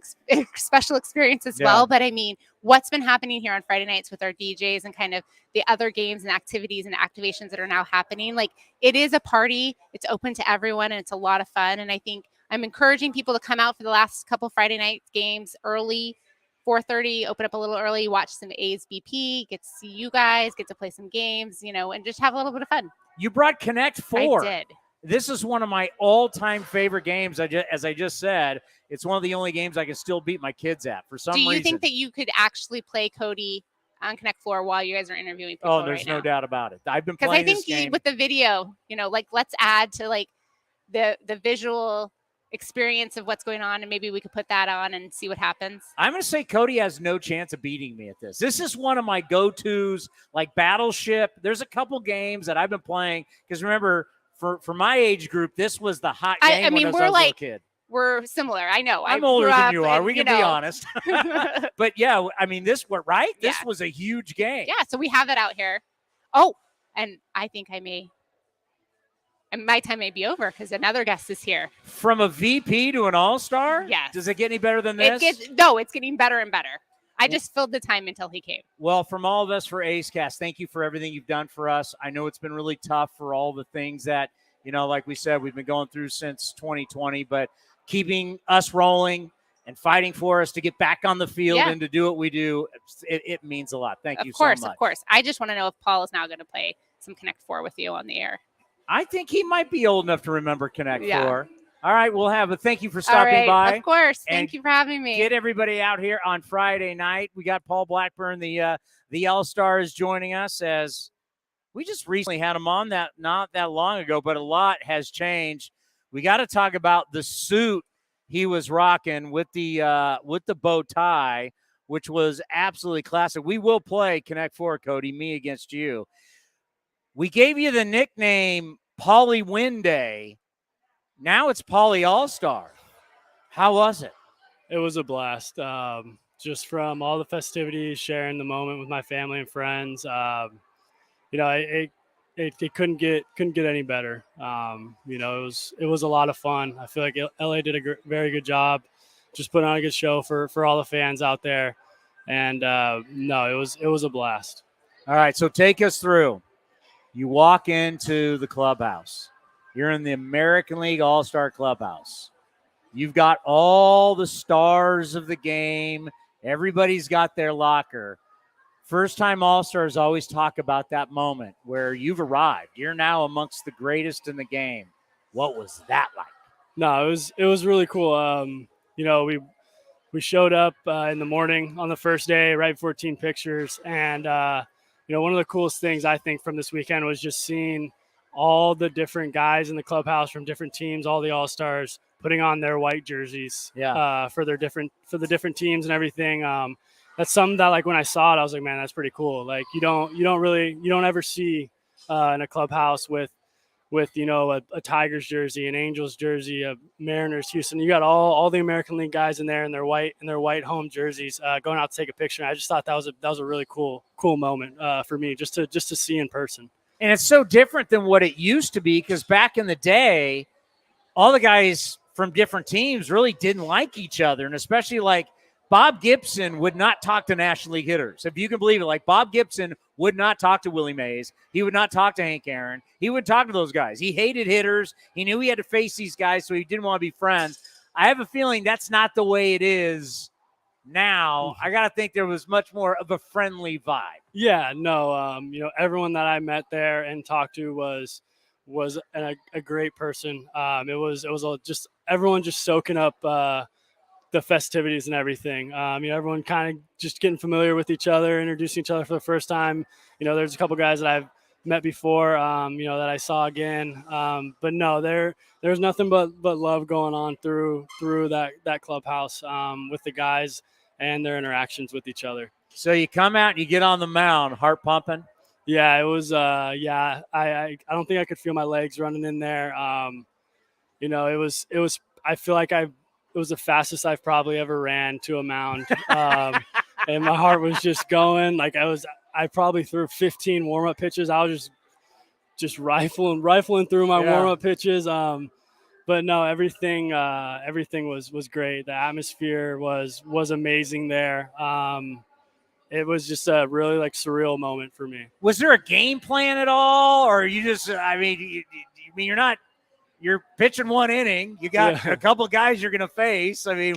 special experience as well. But I mean, what's been happening here on Friday nights with our DJs and kind of the other games and activities and activations that are now happening, it is a party. It's open to everyone, and it's a lot of fun. And I think I'm encouraging people to come out for the last couple Friday night games early, 4:30, open up a little early, watch some A's BP, get to see you guys, get to play some games, and just have a little bit of fun. You brought Connect 4. I did. This is one of my all-time favorite games. As I just said, it's one of the only games I can still beat my kids at for some reason. Do you think that you could actually play Cody on Connect 4 while you guys are interviewing people? Oh, there's no doubt about it. I've been playing this game. Because I think with the video, let's add to the visual experience of what's going on, and maybe we could put that on and see what happens. I'm going to say Cody has no chance of beating me at this. This is one of my go-tos, like Battleship. There's a couple games that I've been playing, because remember, for my age group, this was the hot game when I was a little kid. We're similar. I know. I'm older than you are. We can be honest. But yeah, I mean, this was a huge game. Yeah, so we have it out here. Oh, and I think my time may be over because another guest is here. From a VP to an all-star? Yes. Does it get any better than this? It's getting better and better. I just filled the time until he came. Well, from all of us for A's Cast, thank you for everything you've done for us. I know it's been really tough for all the things that, like we said, we've been going through since 2020, but keeping us rolling and fighting for us to get back on the field and to do what we do, it means a lot. Thank you so much. Of course. I just want to know if Paul is now going to play some Connect 4 with you on the air. I think he might be old enough to remember Connect 4. All right, we'll have a thank you for stopping by. Of course. Thank you for having me. Get everybody out here on Friday night. We got Paul Blackburn, the All-Stars, joining us, as we just recently had him on not that long ago, but a lot has changed. We got to talk about the suit he was rocking with the bow tie, which was absolutely classic. We will play Connect 4, Cody, me against you. We gave you the nickname Pauly Win Day. Now it's Pauly All-Star. How was it? It was a blast. Just from all the festivities, sharing the moment with my family and friends. It couldn't get any better. It was a lot of fun. I feel like LA did a very good job, just putting on a good show for all the fans out there. And it was a blast. All right, so take us through. You walk into the clubhouse. You're in the American League All-Star Clubhouse. You've got all the stars of the game. Everybody's got their locker. First-time All-Stars always talk about that moment where you've arrived. You're now amongst the greatest in the game. What was that like? No, it was really cool. We showed up in the morning on the first day, right before team pictures, and one of the coolest things I think from this weekend was just seeing all the different guys in the clubhouse from different teams, all the All-Stars putting on their white jerseys for the different teams and everything. something that, like, when I saw it, I was like, man, that's pretty cool. Like, you don't ever see in a clubhouse with a Tigers jersey, an Angels jersey, a Mariners, Houston. You got all the American League guys in there in their white home jerseys going out to take a picture. And I just thought that was a really cool moment for me just to see in person. And it's so different than what it used to be, because back in the day, all the guys from different teams really didn't like each other. And especially like Bob Gibson would not talk to National League hitters. If you can believe it, like Bob Gibson would not talk to Willie Mays. He would not talk to Hank Aaron. He would talk to those guys. He hated hitters. He knew he had to face these guys, so he didn't want to be friends. I have a feeling that's not the way it is now. I got to think there was much more of a friendly vibe. Yeah, no, everyone that I met there and talked to was a great person. It was just everyone just soaking up the festivities and everything. Everyone kind of just getting familiar with each other, introducing each other for the first time. There's a couple guys that I've met before, that I saw again. But no, there's nothing but love going on through that clubhouse with the guys and their interactions with each other. So you come out and you get on the mound, heart pumping. Yeah, it was. I don't think I could feel my legs running in there. It was. I feel like it was the fastest I've probably ever ran to a mound, and my heart was just going. Like I probably threw 15 warm-up pitches. I was just rifling through my warm-up pitches. But no, everything was great. The atmosphere was amazing there. It was just a really surreal moment for me. Was there a game plan at all, or you just? You're pitching one inning. You got a couple guys you're going to face. I mean,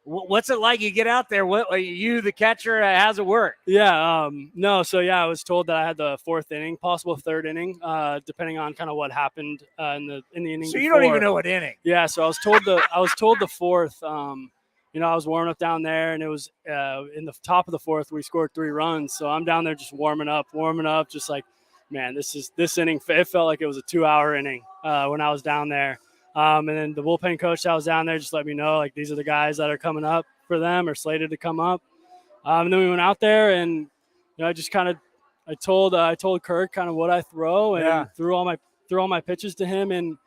what's it like? You get out there. What you, the catcher? How's it work? Yeah. No. So I was told that I had the fourth inning, possible third inning, depending on kind of what happened in the inning. So before. You don't even know what inning. Yeah. So I was told the fourth. I was warming up down there, and it was in the top of the fourth. We scored 3 runs, so I'm down there just warming up, just like, man, this inning. It felt like it was a 2-hour inning when I was down there. And then the bullpen coach that was down there just let me know, like, these are the guys that are coming up for them or slated to come up. And then we went out there, and I just kind of I told Kirk kind of what I throw, and threw all my pitches to him in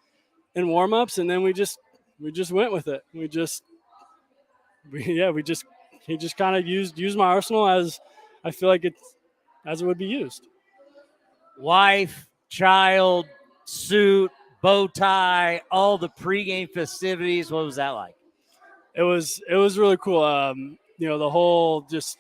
warm-ups, and then we just went with it. He just kind of used my arsenal as I feel like as it would be used. Wife, child, suit, bow tie, all the pregame festivities. What was that like? It was really cool. The whole just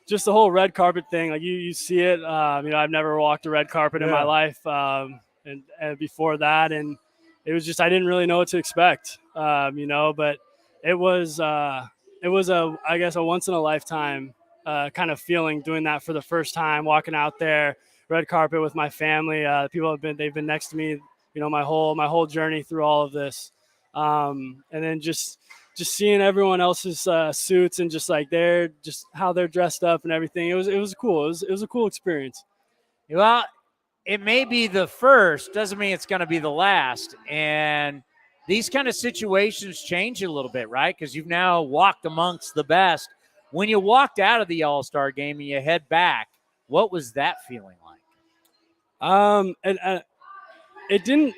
the whole red carpet thing. Like you see it. I've never walked a red carpet in my life, and before that, and it was just I didn't really know what to expect. But it was a once in a lifetime kind of feeling doing that for the first time, walking out there, red carpet with my family. People they've been next to me, my whole journey through all of this. And then just seeing everyone else's suits and just like how they're dressed up and everything. It was cool. It was a cool experience. Well, it may be the first, doesn't mean it's going to be the last. And these kind of situations change a little bit, right? Because you've now walked amongst the best. When you walked out of the All-Star game and you head back, what was that feeling like? It didn't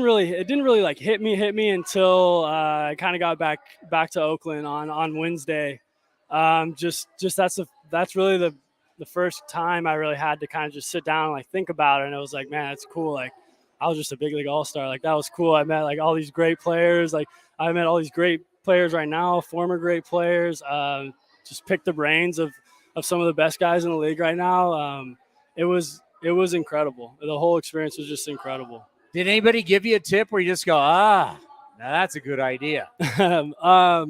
really like hit me until I kind of got back to Oakland on Wednesday. That's really the first time I really had to kind of just sit down and like think about it. And it was like, man, it's cool. Like, I was just a big league all-star. Like, that was cool. I met like all these great players. Like, I met all these great players right now, former great players. Just picked the brains of some of the best guys in the league right now. It was incredible. The whole experience was just incredible. Did anybody give you a tip where you just go, now that's a good idea? No,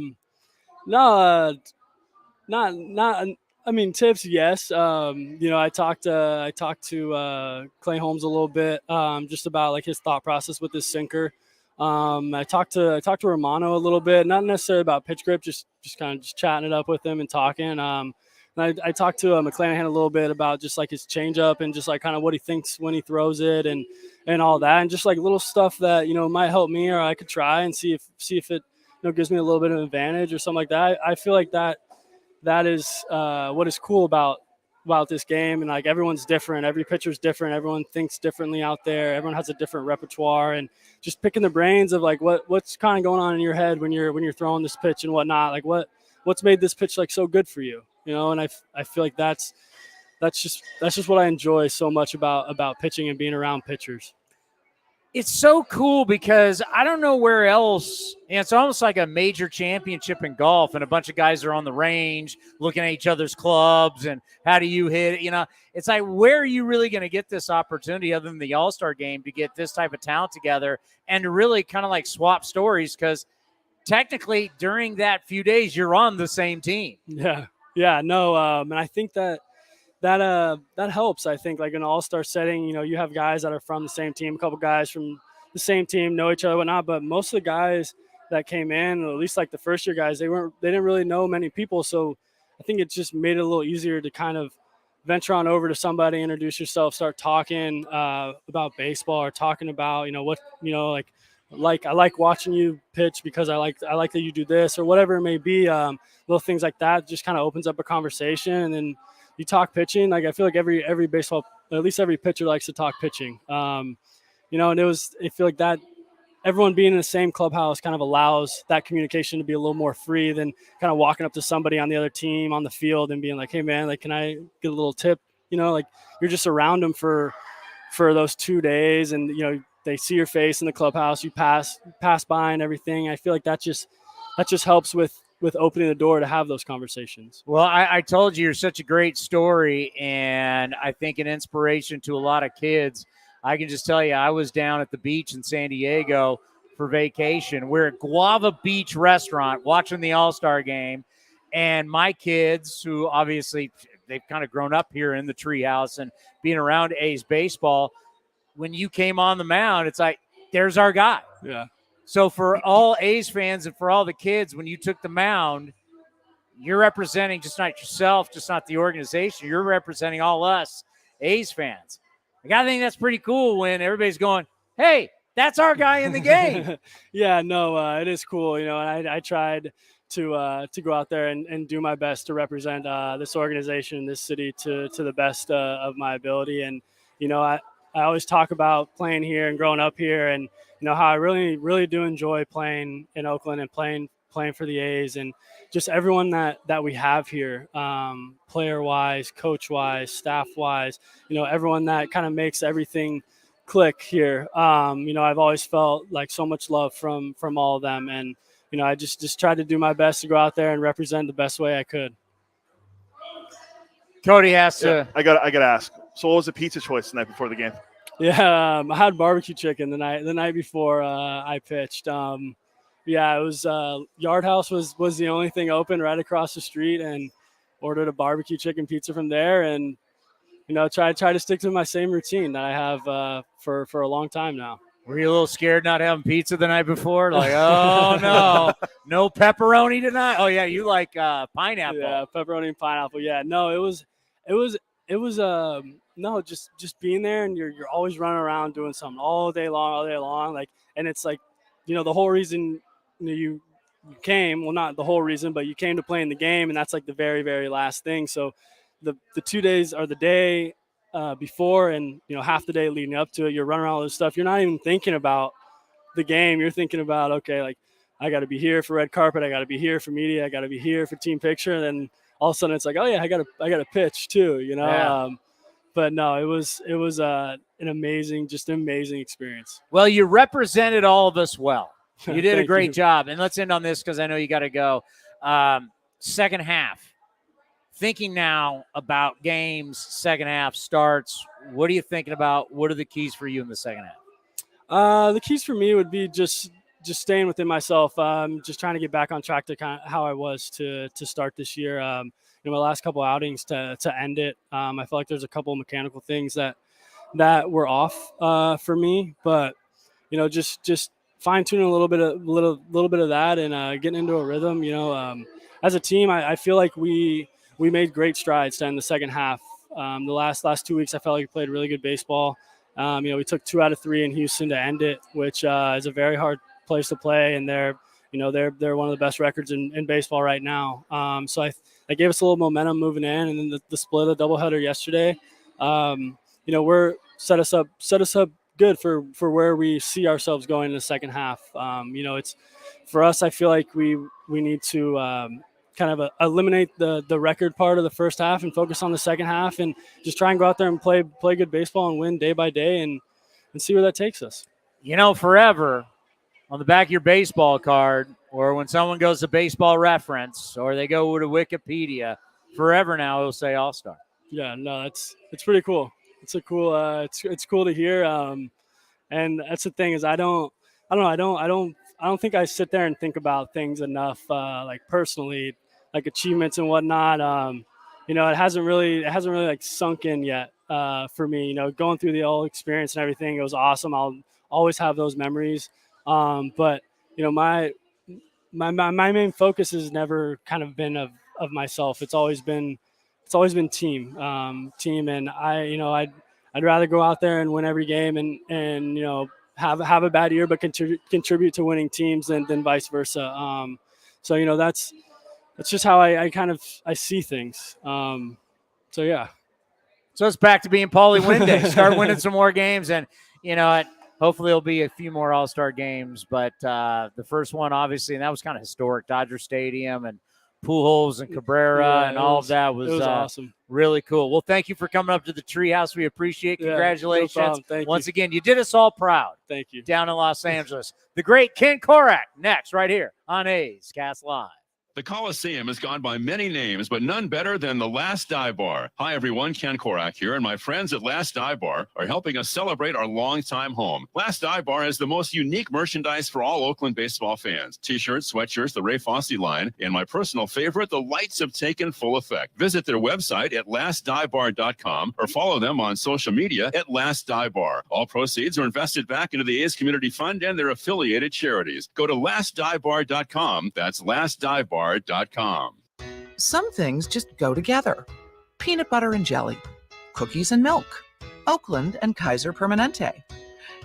not. I mean, tips, yes. I talked to Clay Holmes a little bit, just about like his thought process with his sinker. I talked to Romano a little bit, not necessarily about pitch grip, just kind of just chatting it up with him and talking. And I talked to McClanahan a little bit about just like his changeup and just like kind of what he thinks when he throws it and all that, and just like little stuff that might help me or I could try and see if it gives me a little bit of an advantage or something like that. I feel like that that is what is cool about this game. And like, everyone's different. Every pitcher's different. Everyone thinks differently out there. Everyone has a different repertoire, and just picking the brains of like what's kind of going on in your head when you're throwing this pitch and whatnot. Like what's made this pitch like so good for you, you know? And I feel like that's just what I enjoy so much about pitching and being around pitchers. It's so cool because I don't know where else. It's almost like a major championship in golf, and a bunch of guys are on the range looking at each other's clubs and how do you hit it? You know, it's like, where are you really going to get this opportunity other than the All-Star game to get this type of talent together and to really kind of like swap stories? Because technically during that few days, you're on the same team. Yeah, no. And I think that helps. I think like in an all-star setting, you know, you have guys that are from the same team, a couple guys from the same team know each other, whatnot. But most of the guys that came in, or at least like the first year guys, they didn't really know many people. So I think it just made it a little easier to kind of venture on over to somebody, introduce yourself, start talking about baseball, or talking about, you know, what, you know, like I like watching you pitch because I like that you do this, or whatever it may be. Little things like that just kind of opens up a conversation, and then you talk pitching. Like, I feel like every baseball, at least every pitcher likes to talk pitching. You know, and I feel like that everyone being in the same clubhouse kind of allows that communication to be a little more free than kind of walking up to somebody on the other team on the field and being like, hey man, like, can I get a little tip? You know, like, you're just around them for those 2 days, and, you know, they see your face in the clubhouse, you pass by and everything. I feel like that just helps with opening the door to have those conversations. Well, I told you, you're such a great story, and I think an inspiration to a lot of kids. I can just tell you, I was down at the beach in San Diego for vacation. We're at Guava Beach Restaurant watching the All-Star game, and my kids, who obviously they've kind of grown up here in the treehouse and being around A's baseball, when you came on the mound, it's like, there's our guy. Yeah. So for all A's fans and for all the kids, when you took the mound, you're representing just not yourself, just not the organization. You're representing all us A's fans. I think that's pretty cool when everybody's going, hey, that's our guy in the game. Yeah, no, it is cool. You know, and I tried to go out there and do my best to represent this organization, this city to the best of my ability. And, you know, I always talk about playing here and growing up here, and, you know, how I really, really do enjoy playing in Oakland and playing for the A's, and just everyone that we have here, player-wise, coach-wise, staff-wise, you know, everyone that kind of makes everything click here. You know, I've always felt like so much love from all of them, and, you know, I just tried to do my best to go out there and represent the best way I could. Cody has to. I got to ask. So, what was the pizza choice the night before the game? Yeah, I had barbecue chicken the night before I pitched. Yeah, it was Yard House was the only thing open right across the street, and ordered a barbecue chicken pizza from there, and, you know, try to stick to my same routine that I have for a long time now. Were you a little scared not having pizza the night before? Like, oh no pepperoni tonight? Oh yeah, you like pineapple? Yeah, pepperoni and pineapple. Yeah, no, it was no, just being there, and you're always running around doing something all day long. Like, and it's like, you know, the whole reason you came, well, not the whole reason, but you came to play in the game, and that's like the very, very last thing. So the 2 days are the day before, and, you know, half the day leading up to it, you're running around all this stuff. You're not even thinking about the game. You're thinking about, okay, like, I got to be here for red carpet. I got to be here for media. I got to be here for team picture. And then all of a sudden it's like, oh yeah, I got to pitch too, you know? Yeah. But no, it was an amazing experience. Well, you represented all of us well. You did a great you. job. And let's end on this, because I know you got to go. Second half. Thinking now about games, second half starts. What are you thinking about? What are the keys for you in the second half? The keys for me would be just staying within myself. Just trying to get back on track to kind of how I was to start this year. You know, my last couple outings to end it. I feel like there's a couple of mechanical things that were off for me, but, you know, just fine tuning a little bit of that, and getting into a rhythm. You know, as a team, I feel like we made great strides to end the second half. The last 2 weeks, I felt like we played really good baseball. You know, we took 2 out of 3 in Houston to end it, which is a very hard place to play, and they're one of the best records in baseball right now. So gave us a little momentum moving in, and then the split of the doubleheader yesterday, we're set us up good for where we see ourselves going in the second half. It's for us. I feel like we need to kind of eliminate the record part of the first half and focus on the second half, and just try and go out there and play good baseball and win day by day, and see where that takes us. Forever on the back of your baseball card, or when someone goes to Baseball Reference, or they go to Wikipedia, forever now it'll say All-Star. Yeah, no, it's pretty cool. It's a cool. It's cool to hear. And that's the thing is I don't think I sit there and think about things enough, like personally, like achievements and whatnot. It hasn't really like sunk in yet for me. Going through the whole experience and everything, it was awesome. I'll always have those memories. But my main focus has never kind of been of myself. It's always been team, and I'd rather go out there and win every game and have a bad year but contribute to winning teams than vice versa. So that's just how I see things. So yeah. So it's back to being Paulie win day. Start winning some more games, and hopefully there'll be a few more All-Star games. But the first one, obviously, and that was kind of historic, Dodger Stadium and Pujols and Cabrera and all of that was awesome. Really cool. Well, thank you for coming up to the Treehouse. We appreciate it. Congratulations. No problem. Thank Once you. again, you did us all proud. Thank you. Down in Los Angeles. The great Ken Korak next right here on A's Cast Live. The Coliseum has gone by many names, but none better than the Last Dive Bar. Hi, everyone. Ken Korak here, and my friends at Last Dive Bar are helping us celebrate our longtime home. Last Dive Bar has the most unique merchandise for all Oakland baseball fans. T-shirts, sweatshirts, the Ray Fosse line, and my personal favorite, the lights have taken full effect. Visit their website at lastdivebar.com or follow them on social media at Last Dive Bar. All proceeds are invested back into the A's Community Fund and their affiliated charities. Go to lastdivebar.com. That's lastdivebar.com. Some things just go together. Peanut butter and jelly, cookies and milk, Oakland and Kaiser Permanente.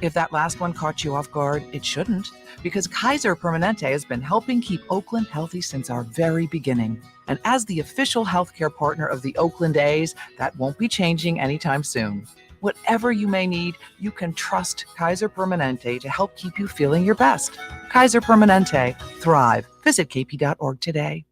If that last one caught you off guard, it shouldn't, because Kaiser Permanente has been helping keep Oakland healthy since our very beginning. And as the official healthcare partner of the Oakland A's, that won't be changing anytime soon. Whatever you may need, you can trust Kaiser Permanente to help keep you feeling your best. Kaiser Permanente. Thrive. Visit kp.org today.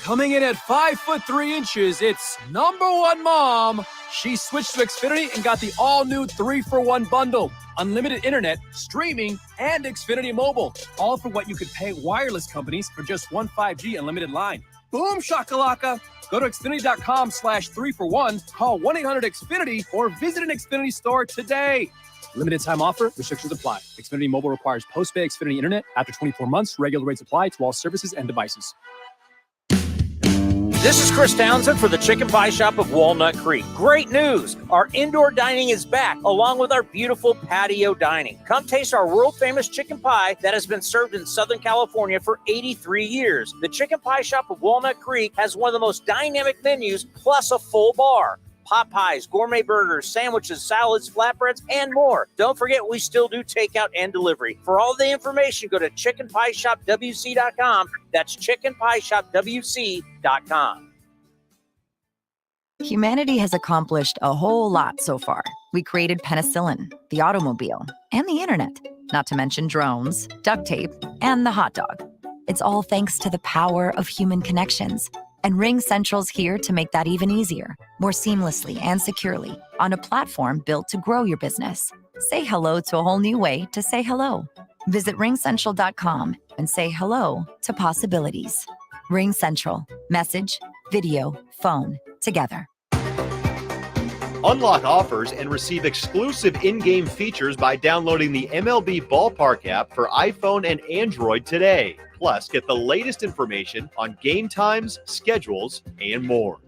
Coming in at 5'3", it's #1 mom. She switched to Xfinity and got the all-new 3-for-1 bundle. Unlimited internet, streaming, and Xfinity Mobile. All for what you could pay wireless companies for just one 5G unlimited line. Boom shakalaka. Go to Xfinity.com/3-for-1, call 1-800-XFINITY, or visit an Xfinity store today. Limited time offer. Restrictions apply. Xfinity Mobile requires post-pay Xfinity internet. After 24 months, regular rates apply to all services and devices. This is Chris Townsend for the Chicken Pie Shop of Walnut Creek. Great news! Our indoor dining is back, along with our beautiful patio dining. Come taste our world-famous chicken pie that has been served in Southern California for 83 years. The Chicken Pie Shop of Walnut Creek has one of the most dynamic menus, plus a full bar. Pot pies, gourmet burgers, sandwiches, salads, flatbreads, and more. Don't forget, we still do takeout and delivery. For all the information, go to chickenpieshopwc.com. That's chickenpieshopwc.com. Humanity has accomplished a whole lot so far. We created penicillin, the automobile, and the internet, not to mention drones, duct tape, and the hot dog. It's all thanks to the power of human connections. And Ring Central's here to make that even easier, more seamlessly and securely, on a platform built to grow your business. Say hello to a whole new way to say hello. Visit ringcentral.com and say hello to possibilities. Ring Central. Message, video, phone, together. Unlock offers and receive exclusive in-game features by downloading the MLB Ballpark app for iPhone and Android today. Plus, get the latest information on game times, schedules, and more.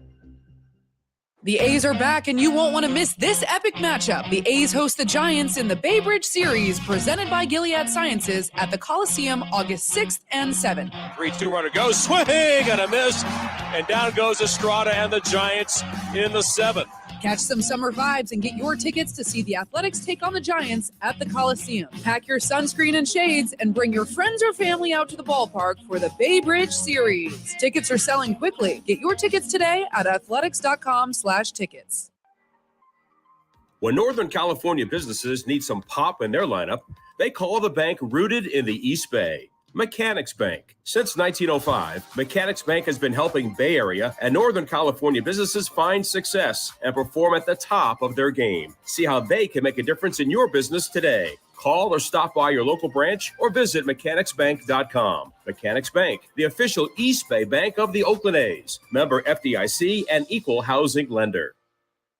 The A's are back, and you won't want to miss this epic matchup. The A's host the Giants in the Bay Bridge Series, presented by Gilead Sciences at the Coliseum August 6th and 7th. 3-2 runner goes, swing and a miss, and down goes Estrada and the Giants in the 7th. Catch some summer vibes and get your tickets to see the Athletics take on the Giants at the Coliseum. Pack your sunscreen and shades and bring your friends or family out to the ballpark for the Bay Bridge Series. Tickets are selling quickly. Get your tickets today at athletics.com/tickets. When Northern California businesses need some pop in their lineup, they call the bank rooted in the East Bay. Mechanics Bank. Since 1905, Mechanics Bank has been helping Bay Area and Northern California businesses find success and perform at the top of their game. See how they can make a difference in your business today. Call or stop by your local branch or visit mechanicsbank.com. Mechanics Bank, the official East Bay bank of the Oakland A's. Member FDIC and equal housing lender.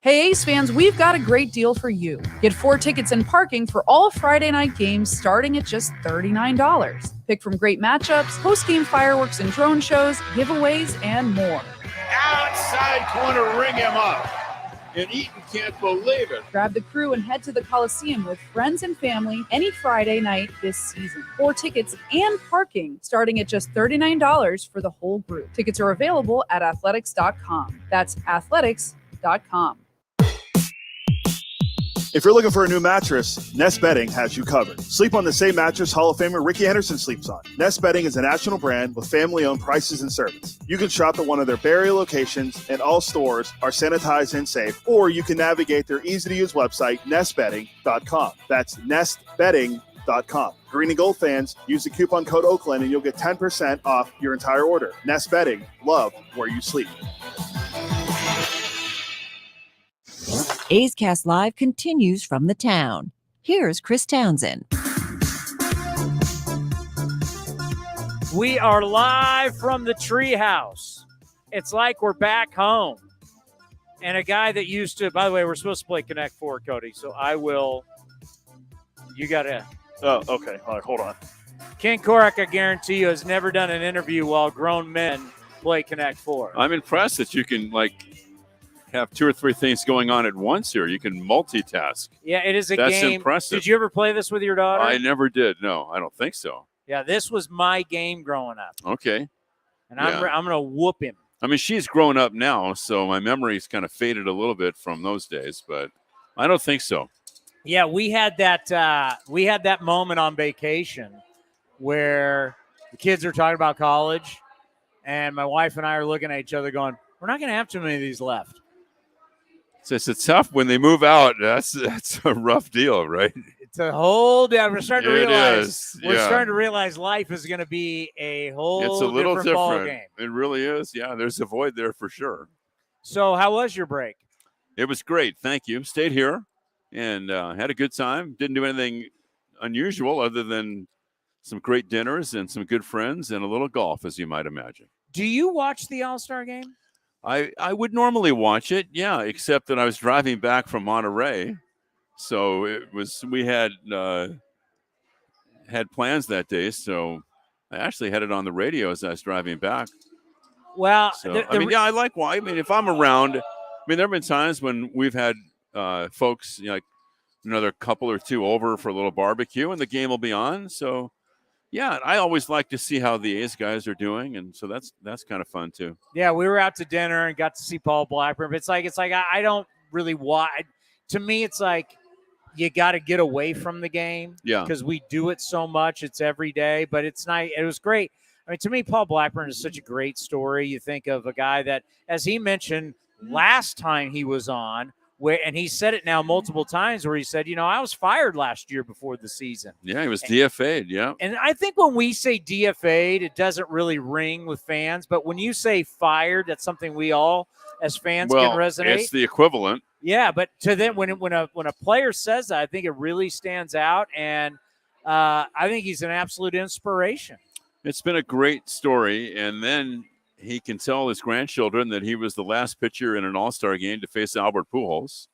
Hey A's fans, we've got a great deal for you. Get 4 tickets and parking for all Friday night games starting at just $39. Pick from great matchups, post-game fireworks and drone shows, giveaways, and more. Outside corner, ring him up. And Eaton can't believe it. Grab the crew and head to the Coliseum with friends and family any Friday night this season. 4 tickets and parking starting at just $39 for the whole group. Tickets are available at athletics.com. That's athletics.com. If you're looking for a new mattress, Nest Bedding has you covered. Sleep on the same mattress Hall of Famer Ricky Henderson sleeps on. Nest Bedding is a national brand with family-owned prices and service. You can shop at one of their Bay locations, and all stores are sanitized and safe, or you can navigate their easy-to-use website, nestbedding.com. That's nestbedding.com. Green and gold fans, use the coupon code Oakland and you'll get 10% off your entire order. Nest Bedding, love where you sleep. A's Cast Live continues from the town. Here's Chris Townsend. We are live from the treehouse. It's like we're back home. And a guy that used to, by the way, we're supposed to play Connect 4, Cody. So I will, you got to. Oh, okay. All right, hold on. Ken Korak, I guarantee you, has never done an interview while grown men play Connect 4. I'm impressed that you can, have 2 or 3 things going on at once here. You can multitask. Yeah, it is a That's game. That's impressive. Did you ever play this with your daughter? I never did. No, I don't think so. Yeah, this was my game growing up. Okay. And I'm going to whoop him. I mean, she's grown up now, so my memory's kind of faded a little bit from those days, but I don't think so. Yeah, we had that moment on vacation where the kids are talking about college, and my wife and I are looking at each other going, we're not going to have too many of these left. It's tough when they move out. That's a rough deal, right? It's a whole day. We're starting to realize we're starting to realize life is going to be a whole it's a little different ball game. It really is. Yeah, there's a void there for sure. So how was your break? It was great. Thank you. Stayed here and had a good time. Didn't do anything unusual other than some great dinners and some good friends and a little golf, as you might imagine. Do you watch the All-Star game? I would normally watch it, yeah, except that I was driving back from Monterey. So we had plans that day, so I actually had it on the radio as I was driving back. Well, so, I like why. I mean, if I'm around, there have been times when we've had folks, like another couple or two over for a little barbecue, and the game will be on. So, yeah, I always like to see how the A's guys are doing, and so that's kind of fun too. Yeah, we were out to dinner and got to see Paul Blackburn, but it's like I don't really watch. To me, it's like you got to get away from the game, because we do it so much. It's every day, but it's nice. It was great. I mean, to me, Paul Blackburn is such a great story. You think of a guy that, as he mentioned last time he was on, and he said it now multiple times, where he said, I was fired last year before the season. Yeah, he was DFA'd, yeah. And I think when we say DFA'd, it doesn't really ring with fans. But when you say fired, that's something we all, as fans, can resonate. It's the equivalent. Yeah, but to them, when a player says that, I think it really stands out. And I think he's an absolute inspiration. It's been a great story. And then he can tell his grandchildren that he was the last pitcher in an All-Star game to face Albert Pujols.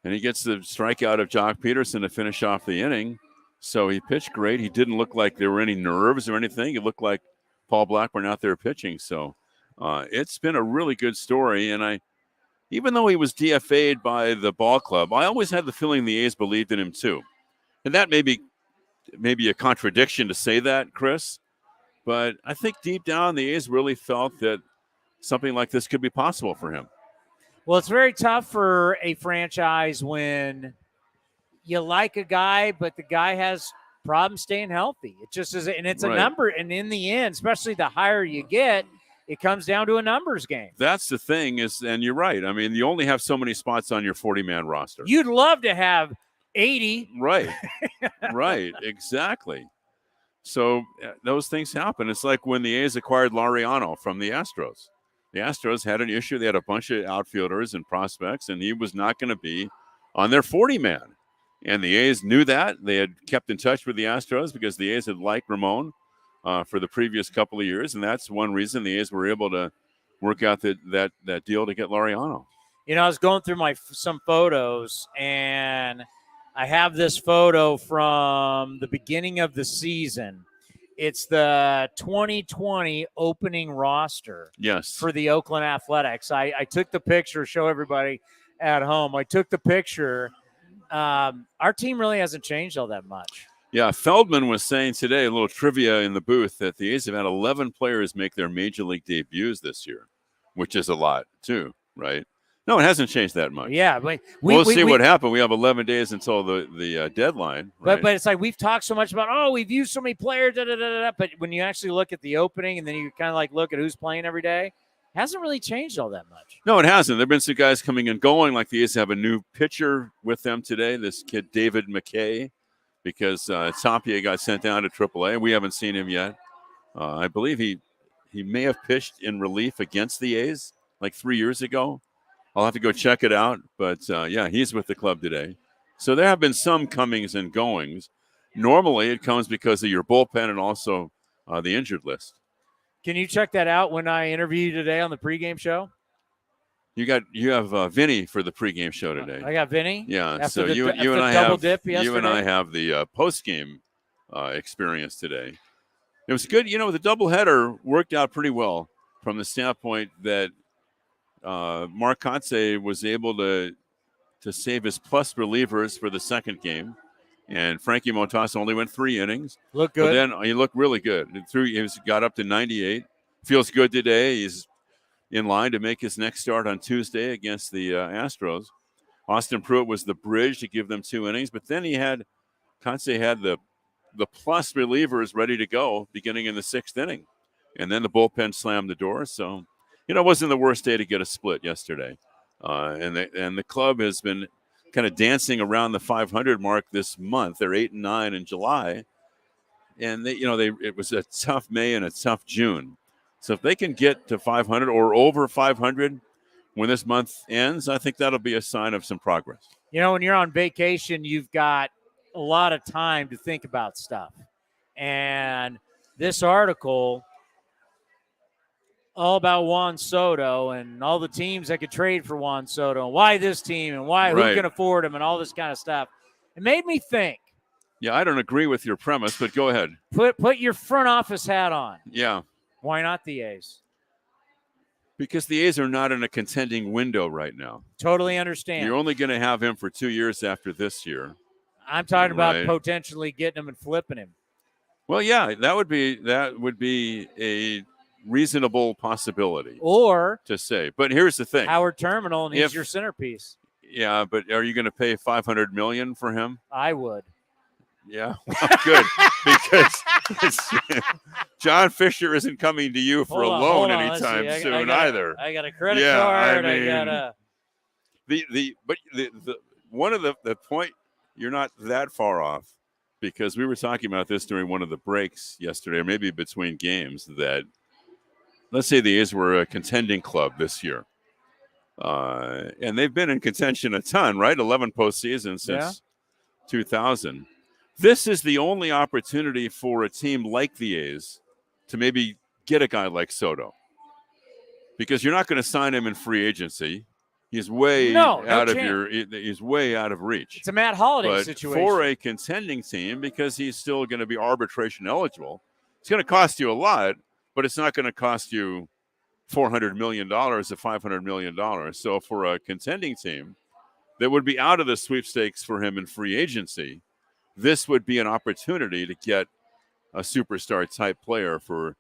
And he gets the strikeout of Jock Peterson to finish off the inning. So he pitched great. He didn't look like there were any nerves or anything. It looked like Paul Blackburn out there pitching. So it's been a really good story. And even though he was DFA'd by the ball club, I always had the feeling the A's believed in him too. And that may be a contradiction to say that, Chris. But I think deep down, the A's really felt that something like this could be possible for him. Well, it's very tough for a franchise when you like a guy, but the guy has problems staying healthy. It just is, and it's a number. And in the end, especially the higher you get, it comes down to a numbers game. That's the thing and you're right. I mean, you only have so many spots on your 40-man roster. You'd love to have 80. Right. Right. Exactly. So those things happen. It's like when the A's acquired Laureano from the Astros. The Astros had an issue. They had a bunch of outfielders and prospects, and he was not going to be on their 40-man. And the A's knew that. They had kept in touch with the Astros because the A's had liked Ramon for the previous couple of years, and that's one reason the A's were able to work out that deal to get Laureano. You know, I was going through some photos, and I have this photo from the beginning of the season. It's the 2020 opening roster. Yes. For the Oakland Athletics. I took the picture, show everybody at home. I took the picture. Our team really hasn't changed all that much. Yeah, Feldman was saying today, a little trivia in the booth, that the A's have had 11 players make their major league debuts this year, which is a lot too, right? No, it hasn't changed that much. Yeah, but we'll see what happens. We have 11 days until the deadline. Right? But it's like we've talked so much about, we've used so many players, but when you actually look at the opening and then you kind of like look at who's playing every day, it hasn't really changed all that much. No, it hasn't. There have been some guys coming and going, like the A's have a new pitcher with them today, this kid David McKay, because Tapia got sent down to AAA. We haven't seen him yet. I believe he may have pitched in relief against the A's like 3 years ago. I'll have to go check it out. But, yeah, he's with the club today. So there have been some comings and goings. Normally it comes because of your bullpen and also the injured list. Can you check that out when I interview you today on the pregame show? You have Vinny for the pregame show today. I got Vinny. Yeah, after so you and I double have dip you and I have the postgame experience today. It was good. You know, the doubleheader worked out pretty well from the standpoint that Mark Kotsay was able to save his plus relievers for the second game, and Frankie Montas only went 3 innings. Looked good. But then he looked really good. He got up to 98. Feels good today. He's in line to make his next start on Tuesday against the Astros. Austin Pruitt was the bridge to give them 2 innings, but then Kotsay had the plus relievers ready to go beginning in the 6th inning, and then the bullpen slammed the door. So, it wasn't the worst day to get a split yesterday, and the club has been kind of dancing around the 500 mark this month. They're 8-9 in July, and it was a tough May and a tough June. So if they can get to 500 or over 500 when this month ends, I think that'll be a sign of some progress. When you're on vacation, you've got a lot of time to think about stuff. And this article, all about Juan Soto and all the teams that could trade for Juan Soto and why this team and why who can afford him and all this kind of stuff. It made me think. Yeah, I don't agree with your premise, but go ahead. Put your front office hat on. Yeah. Why not the A's? Because the A's are not in a contending window right now. Totally understand. You're only going to have him for 2 years after this year. I'm talking about potentially getting him and flipping him. Well, yeah, that would be a reasonable possibility. Or to say. But here's the thing. Howard Terminal, and he's your centerpiece. Yeah, but are you going to pay $500 million for him? I would. Yeah, well, good, because John Fisher isn't coming to you for a loan anytime soon either. I got a credit card. I mean, I got the one of the point, you're not that far off, because we were talking about this during one of the breaks yesterday, or maybe between games, that let's say the A's were a contending club this year, and they've been in contention a ton, right? 11 postseasons since 2000. This is the only opportunity for a team like the A's to maybe get a guy like Soto, because you're not going to sign him in free agency. He's way he's way out of reach. It's a Matt Holliday situation. For a contending team, because he's still going to be arbitration eligible, it's going to cost you a lot, but it's not going to cost you $400 million or $500 million. So for a contending team that would be out of the sweepstakes for him in free agency, this would be an opportunity to get a superstar type player for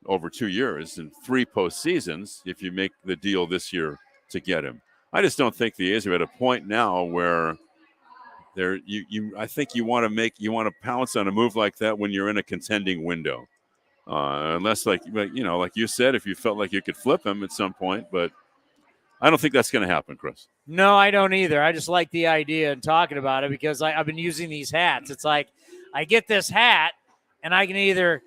over 2 years and 3 postseasons if you make the deal this year to get him. I just don't think the A's are at a point now where I think you want to pounce on a move like that when you're in a contending window. Unless, like you said, if you felt like you could flip him at some point, but I don't think that's going to happen, Chris. No, I don't either. I just like the idea and talking about it because I've been using these hats. It's like I get this hat, and I can either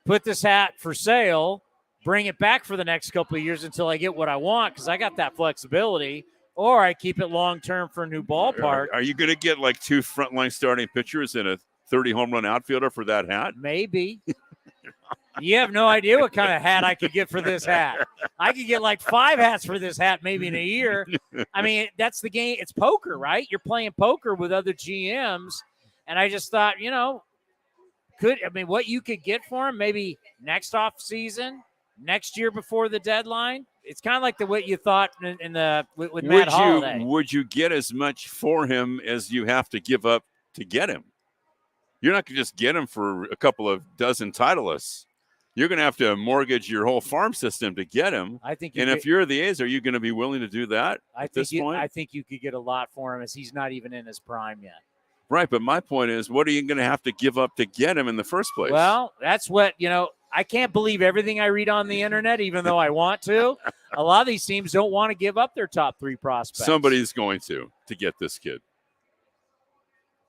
put this hat for sale, bring it back for the next couple of years until I get what I want because I got that flexibility, or I keep it long-term for a new ballpark. Are you going to get like 2 frontline starting pitchers and a 30 home run outfielder for that hat? Maybe. You have no idea what kind of hat I could get for this hat. I could get like 5 hats for this hat maybe in a year. I mean, that's the game. It's poker, right? You're playing poker with other GMs. And I just thought, what you could get for him maybe next off season, next year before the deadline. It's kind of like what you thought with Matt Holliday. Would you get as much for him as you have to give up to get him? You're not going to just get him for a couple of dozen Titleists. You're going to have to mortgage your whole farm system to get him. If you're the A's, are you going to be willing to do that at this point? I think you could get a lot for him as he's not even in his prime yet. Right, but my point is, what are you going to have to give up to get him in the first place? Well, that's what, I can't believe everything I read on the internet, even though I want to. A lot of these teams don't want to give up their top 3 prospects. Somebody's going to get this kid.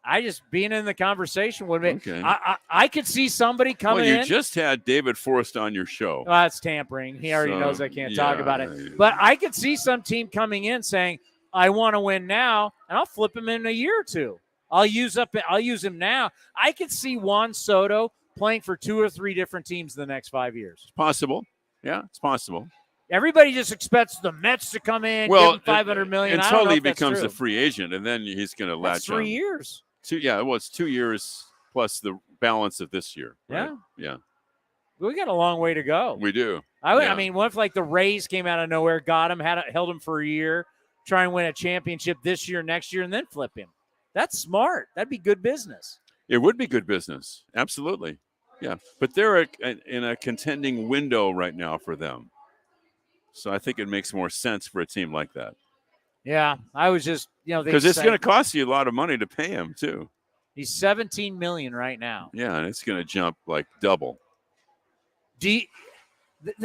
I just being in the conversation with me. Okay. I could see somebody coming in. You just had David Forst on your show. Well, that's tampering. He already knows I can't talk about it. But I could see some team coming in saying, I want to win now, and I'll flip him in a year or 2. I'll use him now. I could see Juan Soto playing for 2 or 3 different teams in the next 5 years. It's possible. Yeah, it's possible. Everybody just expects the Mets to come in, give him $500 million. Until he becomes a free agent, and then he's going to latch on. 3 years. It's 2 years plus the balance of this year. Right? Yeah. We got a long way to go. We do. I mean, what if like the Rays came out of nowhere, got him, held him for a year, try and win a championship this year, next year, and then flip him? That's smart. That'd be good business. It would be good business. Absolutely. Yeah. But they're in a contending window right now for them. So I think it makes more sense for a team like that. Yeah, I was just, because it's going to cost you a lot of money to pay him too. He's $17 million right now. Yeah, and it's going to jump like double. The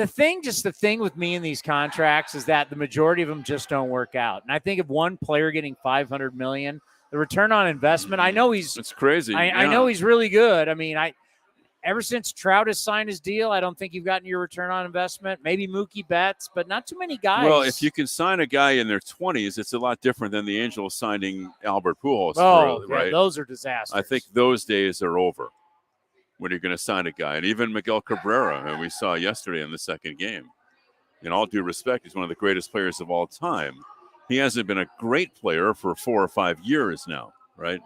thing with me in these contracts is that the majority of them just don't work out. And I think of one player getting $500 million, the return on investment. I know it's crazy. I know he's really good. I mean, ever since Trout has signed his deal, I don't think you've gotten your return on investment. Maybe Mookie Betts, but not too many guys. Well, if you can sign a guy in their 20s, it's a lot different than the Angels signing Albert Pujols. Right? Those are disasters. I think those days are over when you're going to sign a guy. And even Miguel Cabrera, who we saw yesterday in the second game. In all due respect, he's one of the greatest players of all time. He hasn't been a great player for 4 or 5 years now, right?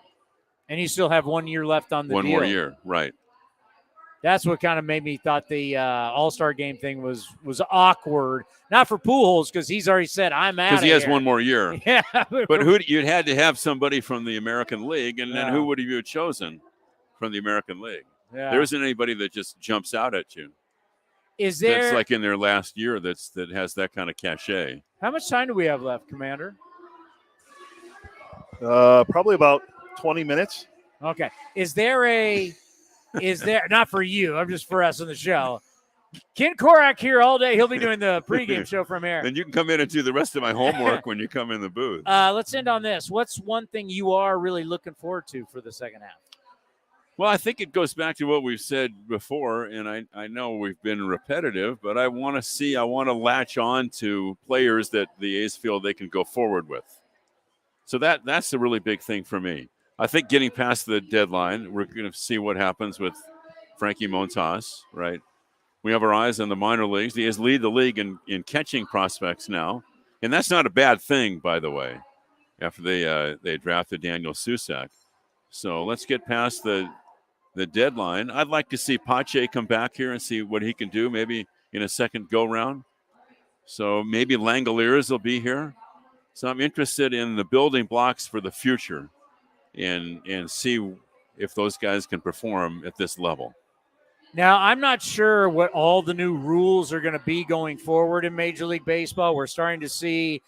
And you still have 1 year left on the deal. 1 more year, right. That's what kind of made me thought the All-Star game thing was awkward. Not for Pujols because he's already said, I'm out of here. Because he has 1 more year. Yeah. But you'd had to have somebody from the American League, and then who would you have chosen from the American League? Yeah. There isn't anybody that just jumps out at you. Is there? That's like in their last year that has that kind of cachet. How much time do we have left, Commander? Probably about 20 minutes. Okay. Is there not for you, I'm just for us on the show. Ken Korak here all day. He'll be doing the pregame show from here. And you can come in and do the rest of my homework when you come in the booth. Let's end on this. What's one thing you are really looking forward to for the second half? Well, I think it goes back to what we've said before, and I know we've been repetitive, but I want to latch on to players that the A's feel they can go forward with. So that's the really big thing for me. I think getting past the deadline, we're going to see what happens with Frankie Montas, right? We have our eyes on the minor leagues. The A's lead the league in catching prospects now, and that's not a bad thing, by the way, after they drafted Daniel Susac. So let's get past the deadline. I'd like to see Pache come back here and see what he can do, maybe in a second go-round. So maybe Langoliers will be here. So I'm interested in the building blocks for the future and see if those guys can perform at this level. Now, I'm not sure what all the new rules are going to be going forward in Major League Baseball. We're starting to see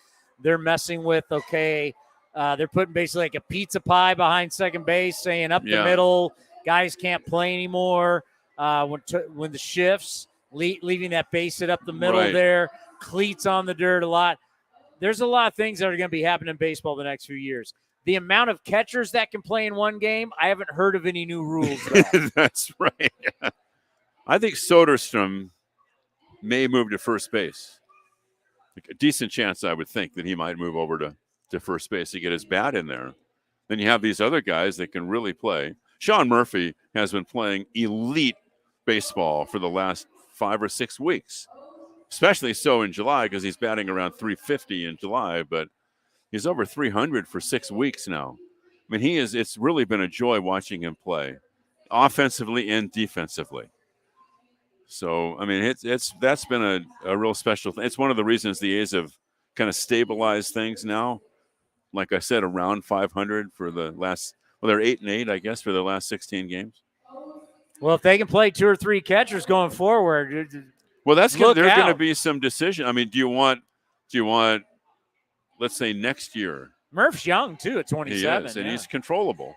they're messing with, they're putting basically like a pizza pie behind second base, saying up the middle, guys can't play anymore. When the shifts, leaving that base hit up the middle there, cleats on the dirt a lot. There's a lot of things that are going to be happening in baseball the next few years. The amount of catchers that can play in one game, I haven't heard of any new rules. That's right. I think Soderstrom may move to first base. A decent chance, I would think, that he might move over to first base to get his bat in there. Then you have these other guys that can really play. Sean Murphy has been playing elite baseball for the last 5 or 6 weeks, especially so in July because he's batting around 350 in July, but he's over 300 for 6 weeks now. I mean, it's really been a joy watching him play offensively and defensively. So, I mean, that's been a real special thing. It's one of the reasons the A's have kind of stabilized things now. Like I said, around 500 for the last, they're 8-8, I guess, for the last 16 games. Well, if they can play 2 or 3 catchers going forward, well, there's going to be some decision. I mean, do you want, let's say next year? Murph's young too at 27. He is, and he's controllable,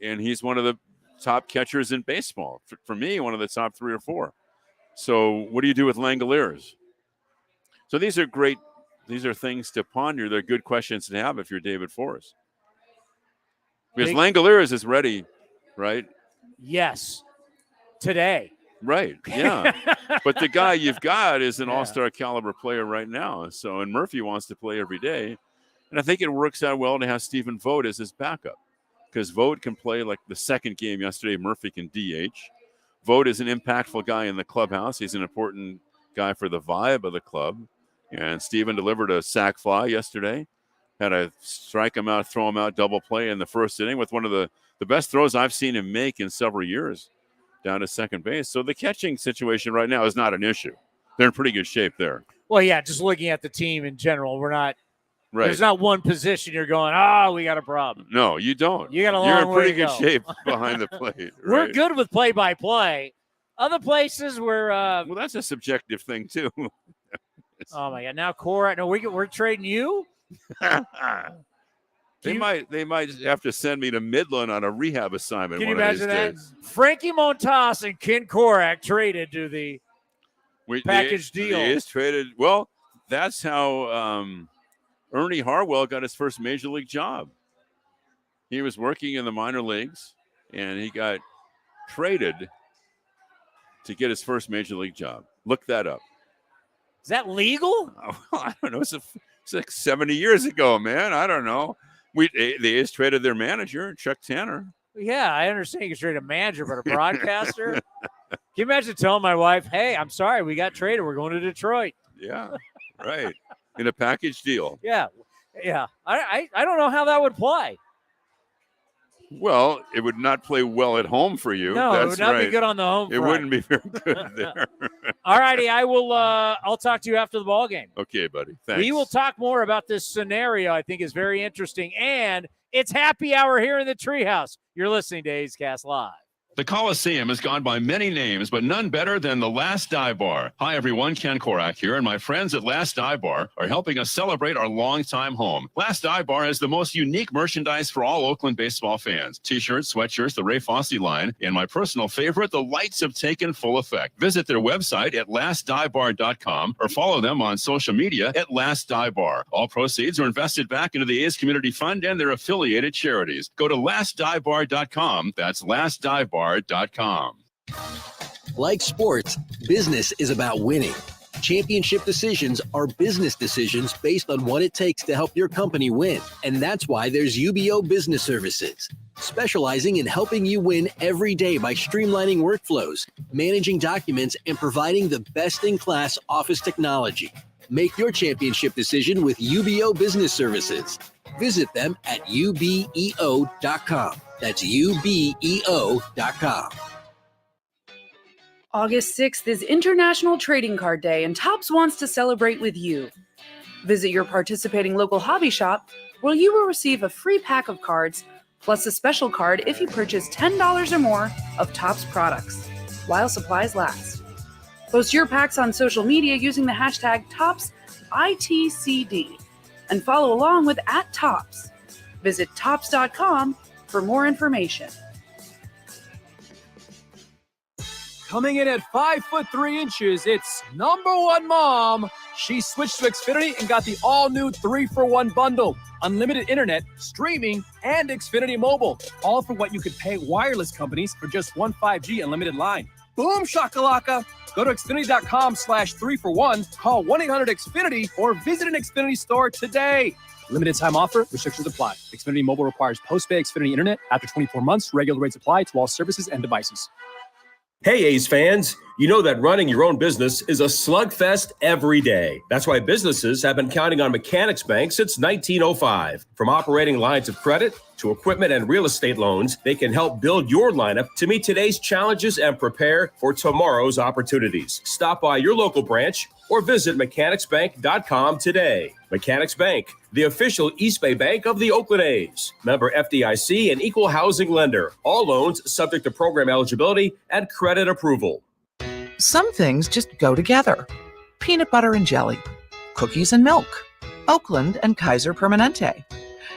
and he's one of the top catchers in baseball. For me, one of the top 3 or 4. So, what do you do with Langoliers? So these are great. These are things to ponder. They're good questions to have if you're David Forst. Because Langoliers is ready, right? Yes. Today. Right, yeah. But the guy you've got is an all-star caliber player right now. So, and Murphy wants to play every day. And I think it works out well to have Stephen Vogt as his backup. Because Vogt can play like the second game yesterday. Murphy can DH. Vogt is an impactful guy in the clubhouse. He's an important guy for the vibe of the club. And Stephen delivered a sac fly yesterday. Had a strike him out, throw him out, double play in the first inning with one of the best throws I've seen him make in several years down to second base. So the catching situation right now is not an issue. They're in pretty good shape there. Well, yeah, just looking at the team in general, we're not right. There's not one position you're going, we got a problem. No, you don't. You got a long You're in way pretty to good go. shape behind the plate. Right? We're good with play-by-play. Other places where well, that's a subjective thing too. Oh my God! Now Cora, no, we're trading you. They might have to send me to Midland on a rehab assignment. Can you one of imagine these that? days. Frankie Montas and Ken Korak traded to the package deal. He is traded. Well, that's how Ernie Harwell got his first major league job. He was working in the minor leagues, and he got traded to get his first major league job. Look that up. Is that legal? Oh, I don't know. It's like 70 years ago, man. I don't know. The A's traded their manager, Chuck Tanner. Yeah, I understand you can trade a manager, but a broadcaster? Can you imagine telling my wife, hey, I'm sorry, we got traded. We're going to Detroit. Yeah, right. In a package deal. Yeah. I don't know how that would play. Well, it would not play well at home for you. No, That's it would not right. be good on the home It front. wouldn't be very good there. All righty, I'll talk to you after the ball game. Okay, buddy. Thanks. We will talk more about this scenario. I think is very interesting, and it's happy hour here in the Treehouse. You're listening to A's Cast Live. The Coliseum has gone by many names, but none better than the Last Dive Bar. Hi, everyone. Ken Korak here, and my friends at Last Dive Bar are helping us celebrate our longtime home. Last Dive Bar has the most unique merchandise for all Oakland baseball fans. T-shirts, sweatshirts, the Ray Fosse line, and my personal favorite, the lights have taken full effect. Visit their website at lastdivebar.com or follow them on social media at Last Dive Bar. All proceeds are invested back into the A's Community Fund and their affiliated charities. Go to lastdivebar.com. That's lastdivebar.com. Like sports, business is about winning. Championship decisions are business decisions based on what it takes to help your company win. And that's why there's UBO Business Services, specializing in helping you win every day by streamlining workflows, managing documents, and providing the best-in-class office technology. Make your championship decision with UBO Business Services. Visit them at ubeo.com. That's ubeo.com. August 6th is International Trading Card Day, and Topps wants to celebrate with you. Visit your participating local hobby shop, where you will receive a free pack of cards, plus a special card if you purchase $10 or more of Topps products, while supplies last. Post your packs on social media using the hashtag ToppsITCD. and follow along with @Tops. Visit tops.com for more information. Coming in at 5'3", it's number one mom. She switched to Xfinity and got the all-new 3-for-1 bundle. Unlimited internet, streaming, and Xfinity Mobile. All for what you could pay wireless companies for just one 5G unlimited line. Boom shakalaka. Go to Xfinity.com/3-for-1, call 1-800-XFINITY, or visit an Xfinity store today. Limited time offer, restrictions apply. Xfinity Mobile requires post-pay Xfinity internet. After 24 months, regular rates apply to all services and devices. Hey, A's fans, you know that running your own business is a slugfest every day. That's why businesses have been counting on Mechanics Bank since 1905. From operating lines of credit to equipment and real estate loans, they can help build your lineup to meet today's challenges and prepare for tomorrow's opportunities. Stop by your local branch or visit mechanicsbank.com today. Mechanics Bank, the official East Bay bank of the Oakland A's. Member FDIC and equal housing lender. All loans subject to program eligibility and credit approval. Some things just go together. Peanut butter and jelly, cookies and milk, Oakland and Kaiser Permanente.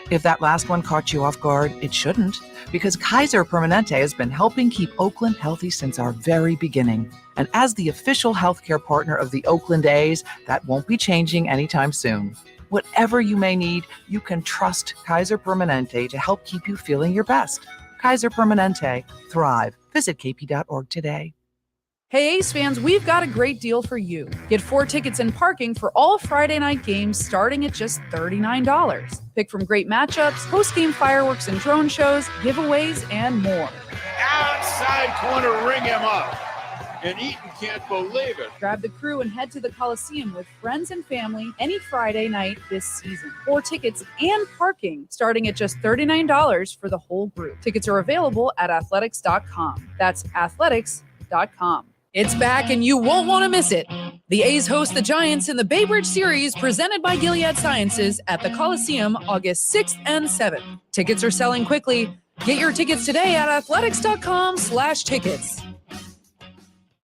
If that last one caught you off guard, it shouldn't, because Kaiser Permanente has been helping keep Oakland healthy since our very beginning. And as the official healthcare partner of the Oakland A's, that won't be changing anytime soon. Whatever you may need, you can trust Kaiser Permanente to help keep you feeling your best. Kaiser Permanente. Thrive. Visit kp.org today. Hey A's fans, we've got a great deal for you. Get 4 tickets and parking for all Friday night games starting at just $39. Pick from great matchups, post-game fireworks and drone shows, giveaways, and more. Outside corner, ring him up. And Eaton can't believe it. Grab the crew and head to the Coliseum with friends and family any Friday night this season. 4 tickets and parking starting at just $39 for the whole group. Tickets are available at athletics.com. That's athletics.com. It's back and you won't want to miss it. The A's host the Giants in the Bay Bridge Series presented by Gilead Sciences at the Coliseum August 6th and 7th. Tickets are selling quickly. Get your tickets today at athletics.com/tickets.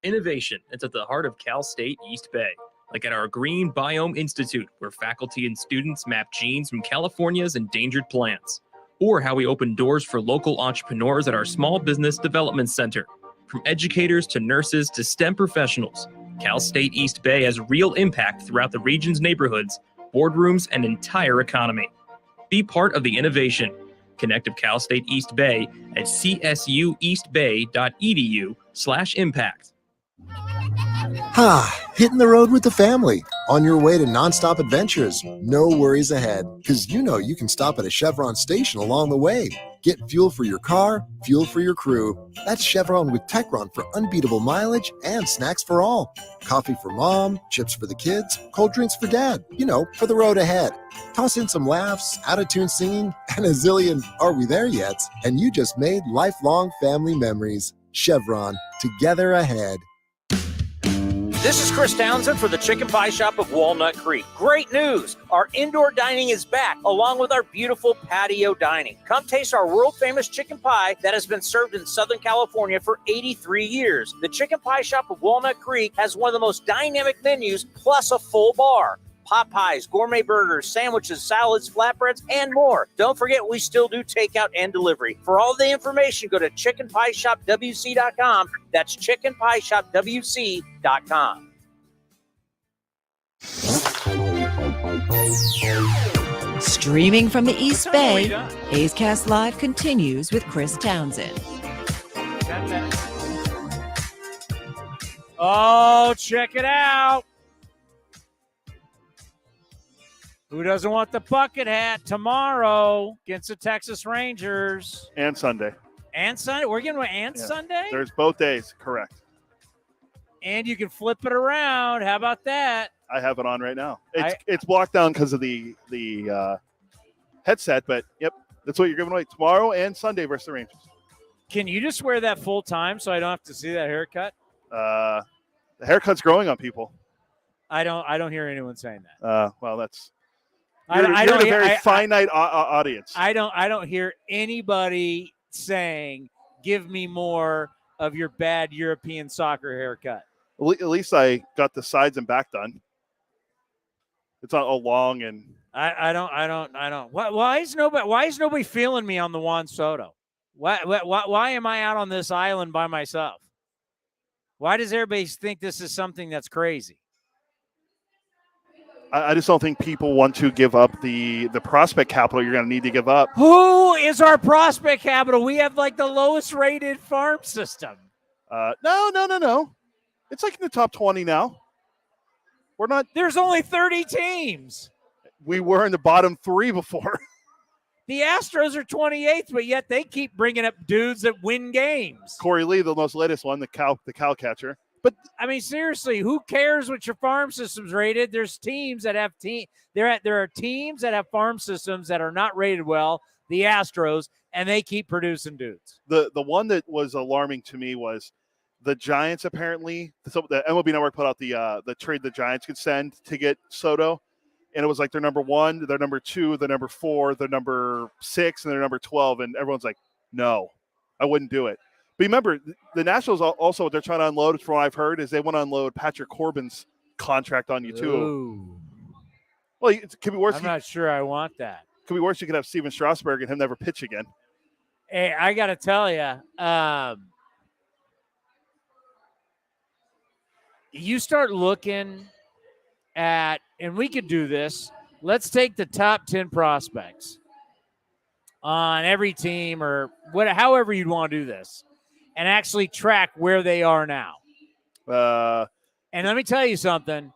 Innovation is at the heart of Cal State East Bay, like at our Green Biome Institute, where faculty and students map genes from California's endangered plants, or how we open doors for local entrepreneurs at our Small Business Development Center. From educators to nurses to STEM professionals, Cal State East Bay has real impact throughout the region's neighborhoods, boardrooms, and entire economy. Be part of the innovation. Connect with Cal State East Bay at csueastbay.edu/impact. Hitting the road with the family. On your way to nonstop adventures. No worries ahead, because you know you can stop at a Chevron station along the way. Get fuel for your car, fuel for your crew. That's Chevron with Techron for unbeatable mileage and snacks for all. Coffee for mom, chips for the kids, cold drinks for dad. You know, for the road ahead. Toss in some laughs, out-of-tune singing, and a zillion "are we there yet?" And you just made lifelong family memories. Chevron, together ahead. This is Chris Townsend for the Chicken Pie Shop of Walnut Creek. Great news! Our indoor dining is back, along with our beautiful patio dining. Come taste our world-famous chicken pie that has been served in Southern California for 83 years. The Chicken Pie Shop of Walnut Creek has one of the most dynamic menus, plus a full bar. Pot pies, gourmet burgers, sandwiches, salads, flatbreads, and more. Don't forget, we still do takeout and delivery. For all the information, go to chickenpieshopwc.com. That's chickenpieshopwc.com. Streaming from the East Bay, A's Cast Live continues with Chris Townsend. Oh, check it out. Who doesn't want the bucket hat tomorrow against the Texas Rangers? And Sunday. And Sunday? We're getting Sunday? There's both days, correct. And you can flip it around. How about that? I have it on right now. It's blocked down because of the headset, but yep, that's what you're giving away tomorrow and Sunday versus the Rangers. Can you just wear that full time so I don't have to see that haircut? The haircut's growing on people. I don't hear anyone saying that. Well, that's you're a very finite audience. I don't hear anybody saying, "Give me more of your bad European soccer haircut." At least I got the sides and back done. It's not long and I don't. Why is nobody feeling me on the Juan Soto? Why am I out on this island by myself? Why does everybody think this is something that's crazy? I just don't think people want to give up the prospect capital you're going to need to give up. Who is our prospect capital? We have like the lowest rated farm system. No. It's like in the top 20 now. We're not. There's only 30 teams. We were in the bottom 3 before. The Astros are 28th, but yet they keep bringing up dudes that win games. Corey Lee, the most latest one, the cow catcher. But I mean, seriously, who cares what your farm system's rated? There's teams that have there are teams that have farm systems that are not rated well. The Astros, and they keep producing dudes. The one that was alarming to me was the Giants. Apparently, the MLB Network put out the trade the Giants could send to get Soto. And it was like they're number 1, they're number 2, they're number 4, they're number 6, and they're number 12. And everyone's like, no, I wouldn't do it. But remember, the Nationals also, what they're trying to unload, from what I've heard, is they want to unload Patrick Corbin's contract on you, too. Ooh. Well, it could be worse. I'm not sure I want that. Could be worse. You could have Steven Strasburg and him never pitch again. Hey, I got to tell you, you start looking at, and we could do this, let's take the top 10 prospects on every team or however you'd want to do this and actually track where they are now. And let me tell you something,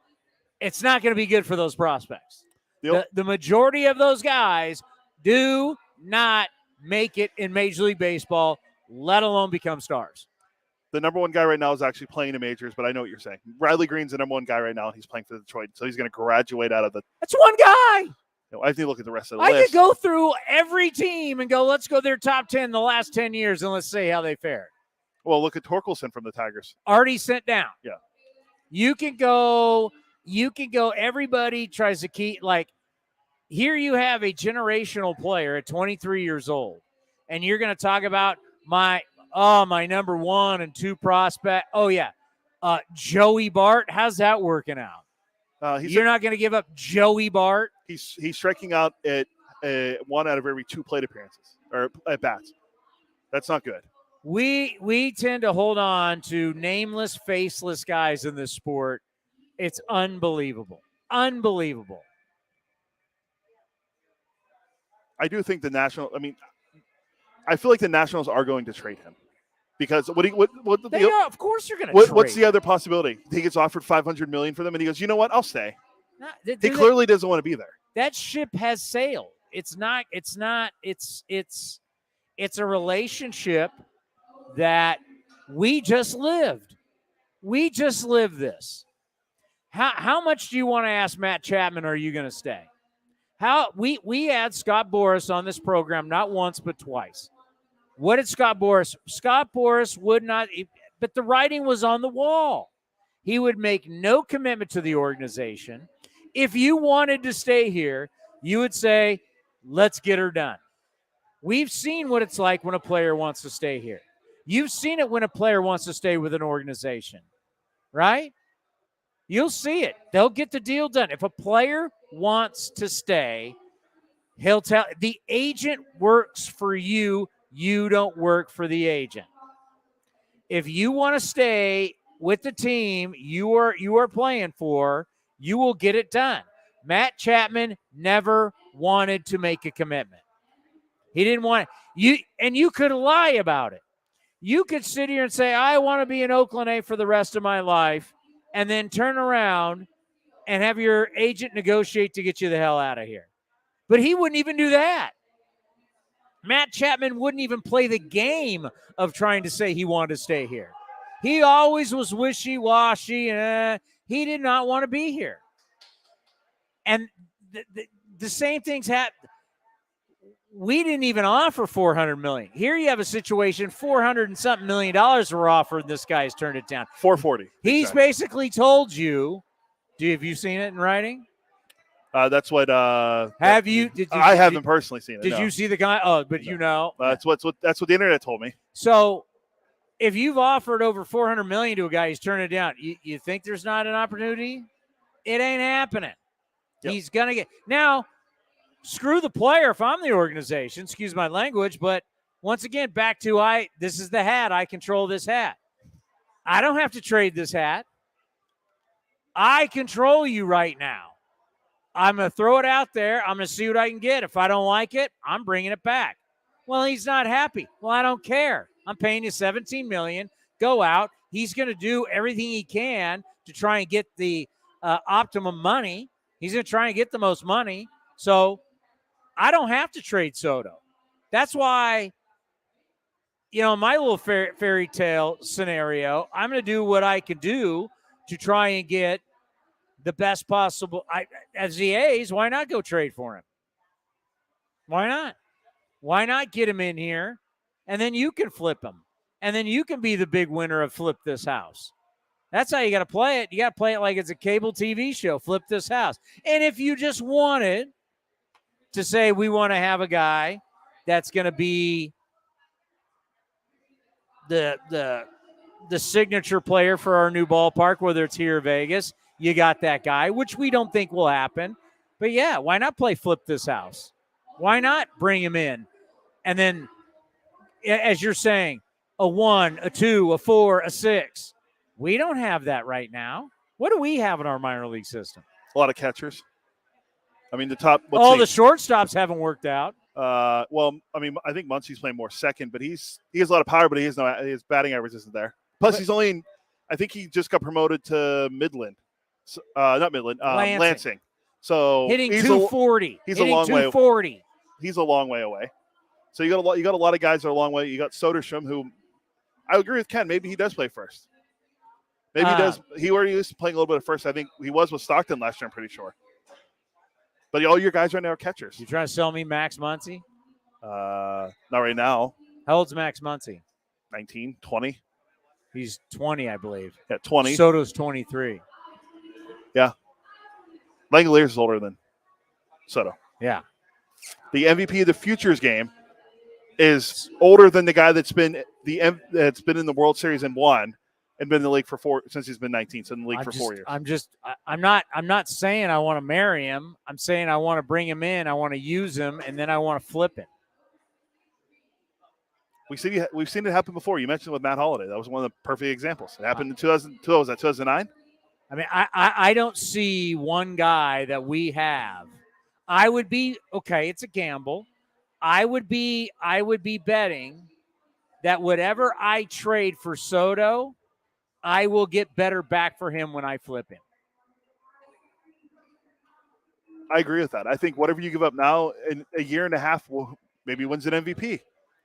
it's not going to be good for those prospects. The majority of those guys do not make it in Major League Baseball, let alone become stars. The number 1 guy right now is actually playing in majors, but I know what you're saying. Riley Green's the number 1 guy right now, and he's playing for Detroit, so he's going to graduate out of the. That's one guy. I think look at the rest of the list. I could go through every team and go, let's go their top 10 the last 10 years, and let's see how they fared. Well, look at Torkelson from the Tigers. Already sent down. Yeah. You can go. Everybody tries to keep, like, here you have a generational player at 23 years old, and you're going to talk about my number 1 and 2 prospect. Oh, yeah. Joey Bart. How's that working out? You're not going to give up Joey Bart? He's striking out at 1 out of every 2 plate appearances or at bats. That's not good. We tend to hold on to nameless, faceless guys in this sport. It's unbelievable. Unbelievable. I do think I feel like the Nationals are going to trade him because of course you're going to trade. What's the other possibility? He gets offered $500 million for them, and he goes, "You know what? I'll stay." He clearly doesn't want to be there. That ship has sailed. It's a relationship that we just lived. We just lived this. How much do you want to ask Matt Chapman? Are you going to stay? We had Scott Boras on this program not once but twice. What did Scott Boras? Scott Boras would not, but the writing was on the wall. He would make no commitment to the organization. If you wanted to stay here, you would say, let's get her done. We've seen what it's like when a player wants to stay here. You've seen it when a player wants to stay with an organization, right? You'll see it. They'll get the deal done. If a player wants to stay, he'll tell the agent works for you. You don't work for the agent. If you want to stay with the team you are playing for, you will get it done. Matt Chapman never wanted to make a commitment. He didn't want it. You could lie about it. You could sit here and say, I want to be in Oakland A for the rest of my life, and then turn around and have your agent negotiate to get you the hell out of here. But he wouldn't even do that. Matt Chapman wouldn't even play the game of trying to say he wanted to stay here. He always was wishy-washy. He did not want to be here. And the same things happened. We didn't even offer $400 million. Here you have a situation, $400 and something million were offered, and this guy's turned it down. $440. He's basically told you. Have you seen it in writing? That's what. Have you? I haven't personally seen it. Did you see the guy? Oh, but no. You know. That's what the internet told me. So, if you've offered over $400 million to a guy, he's turned it down. You think there's not an opportunity? It ain't happening. Yep. He's going to get – now, screw the player if I'm the organization. Excuse my language, but once again, back to this is the hat. I control this hat. I don't have to trade this hat. I control you right now. I'm going to throw it out there. I'm going to see what I can get. If I don't like it, I'm bringing it back. Well, he's not happy. Well, I don't care. I'm paying you $17 million. Go out. He's going to do everything he can to try and get the optimum money. He's going to try and get the most money. So I don't have to trade Soto. That's why, my little fairy tale scenario, I'm going to do what I can do to try and get the best possible. As the A's, why not go trade for him? Why not? Why not get him in here, and then you can flip him, and then you can be the big winner of Flip This House. That's how you got to play it. You got to play it like it's a cable TV show, Flip This House. And if you just wanted to say we want to have a guy that's going to be the signature player for our new ballpark, whether it's here or Vegas, you got that guy, which we don't think will happen. But, yeah, why not play Flip This House? Why not bring him in? And then, as you're saying, a 1, a 2, a 4, a 6. We don't have that right now. What do we have in our minor league system? A lot of catchers. I mean, the shortstops haven't worked out. I think Muncy's playing more second, but he has a lot of power, but his batting average isn't there. Plus, he's only I think he just got promoted to Midland. Not Midland, Lansing. So hitting 240. He's a long way. 240. He's a long way away. So you got a lot of guys that are a long way. You got Soderstrom, who I agree with Ken. Maybe he does play first. Maybe he does. He already was playing a little bit of first. I think he was with Stockton last year. I'm pretty sure. But all your guys right now are catchers. You trying to sell me Max Muncy? Not right now. How old's Max Muncy? 19, 20. He's 20, I believe. Yeah, 20. Soto's 23. Yeah. Langoliers is older than Soto. Yeah. The MVP of the Futures game is older than the guy that's been in the World Series and won and been in the league for since he's been 19, so in the league for 4 years. I'm not saying I want to marry him. I'm saying I want to bring him in, I want to use him, and then I want to flip him. We've seen it happen before. You mentioned with Matt Holliday. That was one of the perfect examples. It happened in 2002. Was that 2009? I mean, I don't see one guy that we have. I would be okay. It's a gamble. I would be betting that whatever I trade for Soto, I will get better back for him when I flip him. I agree with that. I think whatever you give up now in a year and a half will maybe wins an MVP.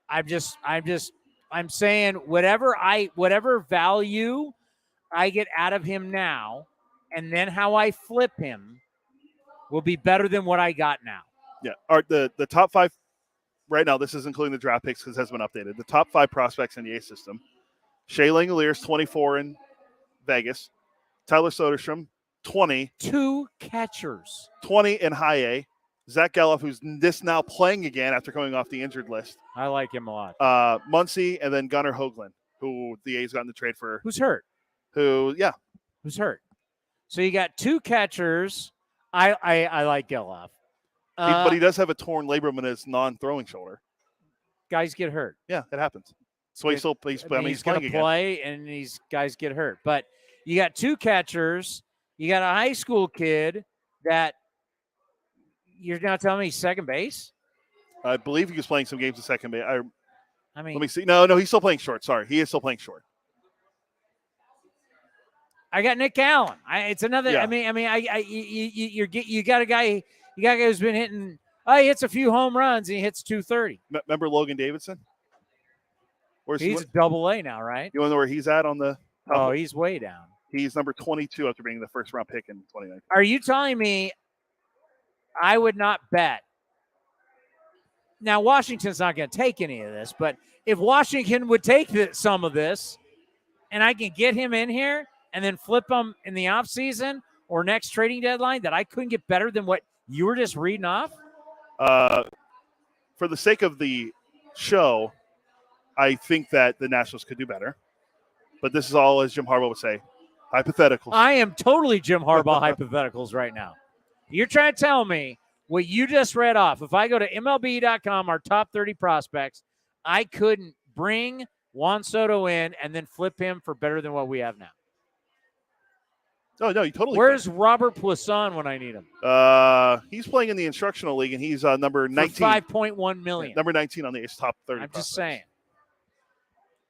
I'm saying whatever value I get out of him now, and then how I flip him will be better than what I got now. Yeah. The top 5 right now, this is including the draft picks because it has been updated. The top 5 prospects in the A system. Shea Langoliers, 24 in Vegas. Tyler Soderstrom, 20. 2 catchers. 20 in high A. Zach Geloff, who's just now playing again after coming off the injured list. I like him a lot. Muncy, and then Gunnar Hoagland, who the A's got in the trade for. Who's hurt? Who's hurt. So you got 2 catchers. I like Geloff. But he does have a torn labrum in his non-throwing shoulder. Guys get hurt. Yeah, it happens. So he's still plays. He's going to play, and these guys get hurt. But you got 2 catchers. You got a high school kid that you're now telling me he's second base? I believe he was playing some games at second base. I mean, let me see. No, he's still playing short. Sorry, he is still playing short. I got Nick Allen. It's another. Yeah. You got a guy. You got a guy who's been hitting. He hits a few home runs and he hits 230. Remember Logan Davidson? He's AA now, right? You want to know where he's at on the? He's way down. He's number 22 after being the first round pick in 2019. Are you telling me I would not bet? Now, Washington's not going to take any of this, but if Washington would take some of this and I can get him in here and then flip him in the offseason or next trading deadline, that I couldn't get better than what you were just reading off? For the sake of the show, I think that the Nationals could do better. But this is all, as Jim Harbaugh would say, hypotheticals. I am totally Jim Harbaugh hypotheticals right now. You're trying to tell me what you just read off. If I go to MLB.com, our top 30 prospects, I couldn't bring Juan Soto in and then flip him for better than what we have now. No, you totally. Where's Robert Poisson when I need him? He's playing in the instructional league, and he's number 19. For $5.1 million. Yeah, number 19 on the top 30. I'm just saying.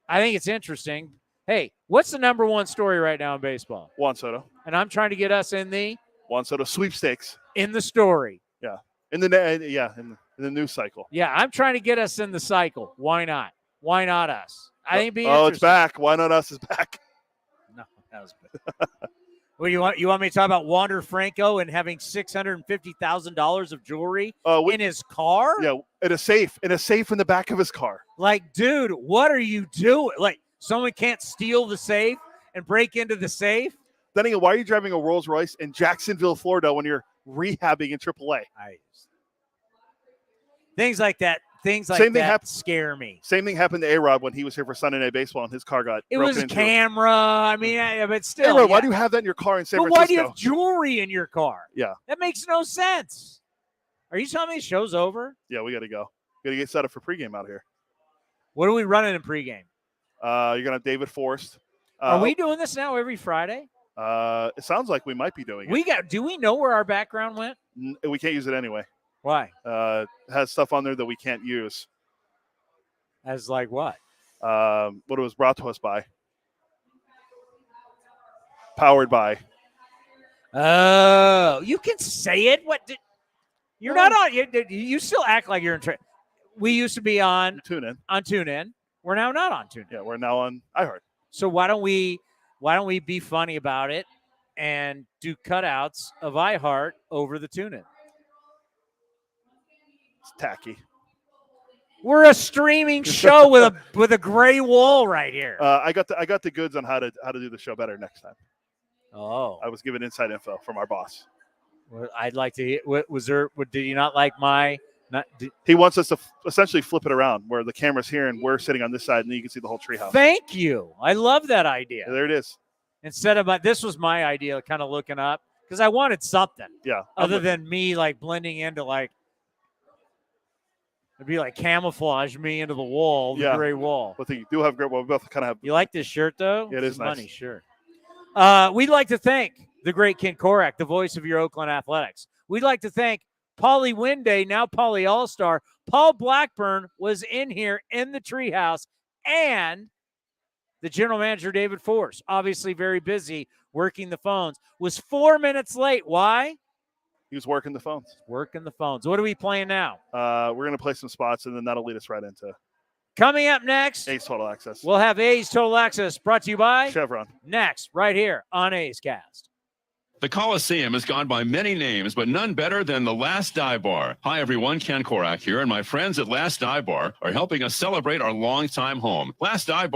I think it's interesting. Hey, what's the number one story right now in baseball? Juan Soto. And I'm trying to get us in the Juan Soto sweepstakes. In the story. Yeah. In the news cycle. Yeah, I'm trying to get us in the cycle. Why not? Why not us? I think it'd be it's back. Why not us is back. No, that was bad. What do you want? You want me to talk about Wander Franco and having $650,000 of jewelry in his car? Yeah, in a safe in the back of his car. Like, dude, what are you doing? Like, someone can't steal the safe and break into the safe? Then again, why are you driving a Rolls Royce in Jacksonville, Florida, when you're rehabbing in AAA? Things like that. Things like Same thing that scare me. Same thing happened to A-Rod when he was here for Sunday Night Baseball and his car got It broken was a into. camera. I mean, but still. A-Rod, why do you have that in your car in San But Francisco? why do you have jewelry in your car? Yeah. That makes no sense. Are you telling me the show's over? Yeah, we got to go. We got to get set up for pregame out here. What are we running in pregame? You're going to have David Forst. Are we doing this now every Friday? It sounds like we might be doing it. Do we know where our background went? We can't use it anyway. Why? It has stuff on there that we can't use. As like what? What it was brought to us by. Powered by. Oh, you can say it. You're not on. You still act like you're in. We used to be on TuneIn. On TuneIn. We're now not on TuneIn. Yeah, we're now on iHeart. So why don't we be funny about it and do cutouts of iHeart over the TuneIn? It's tacky. We're a streaming show with a gray wall right here. I got the goods on how to do the show better next time. Oh, I was given inside info from our boss. Well, I'd like to hear. Did you not like my? He wants us to essentially flip it around where the camera's here and we're sitting on this side, and then you can see the whole treehouse. Thank you. I love that idea. Yeah, there it is. Instead of this was my idea, kind of looking up because I wanted something. Yeah. Other than me like blending into like. It'd be like camouflage me into the wall, the gray wall. But you do have great. Well, we both kind of have. You like this shirt though? Yeah, it is nice. Funny shirt. We'd like to thank the great Ken Korak, the voice of your Oakland Athletics. We'd like to thank Paulie Winday, now Paulie All-Star. Paul Blackburn was in here in the treehouse, and the general manager David Forst, obviously very busy working the phones, was 4 minutes late. Why? He was working the phones. Working the phones. What are we playing now? We're going to play some spots, and then that'll lead us right into coming up next. A's Total Access. We'll have A's Total Access brought to you by Chevron. Next, right here on A's Cast. The Coliseum has gone by many names, but none better than the Last Dive Bar. Hi, everyone. Ken Korak here, and my friends at Last Dive Bar are helping us celebrate our longtime home. Last Dive Bar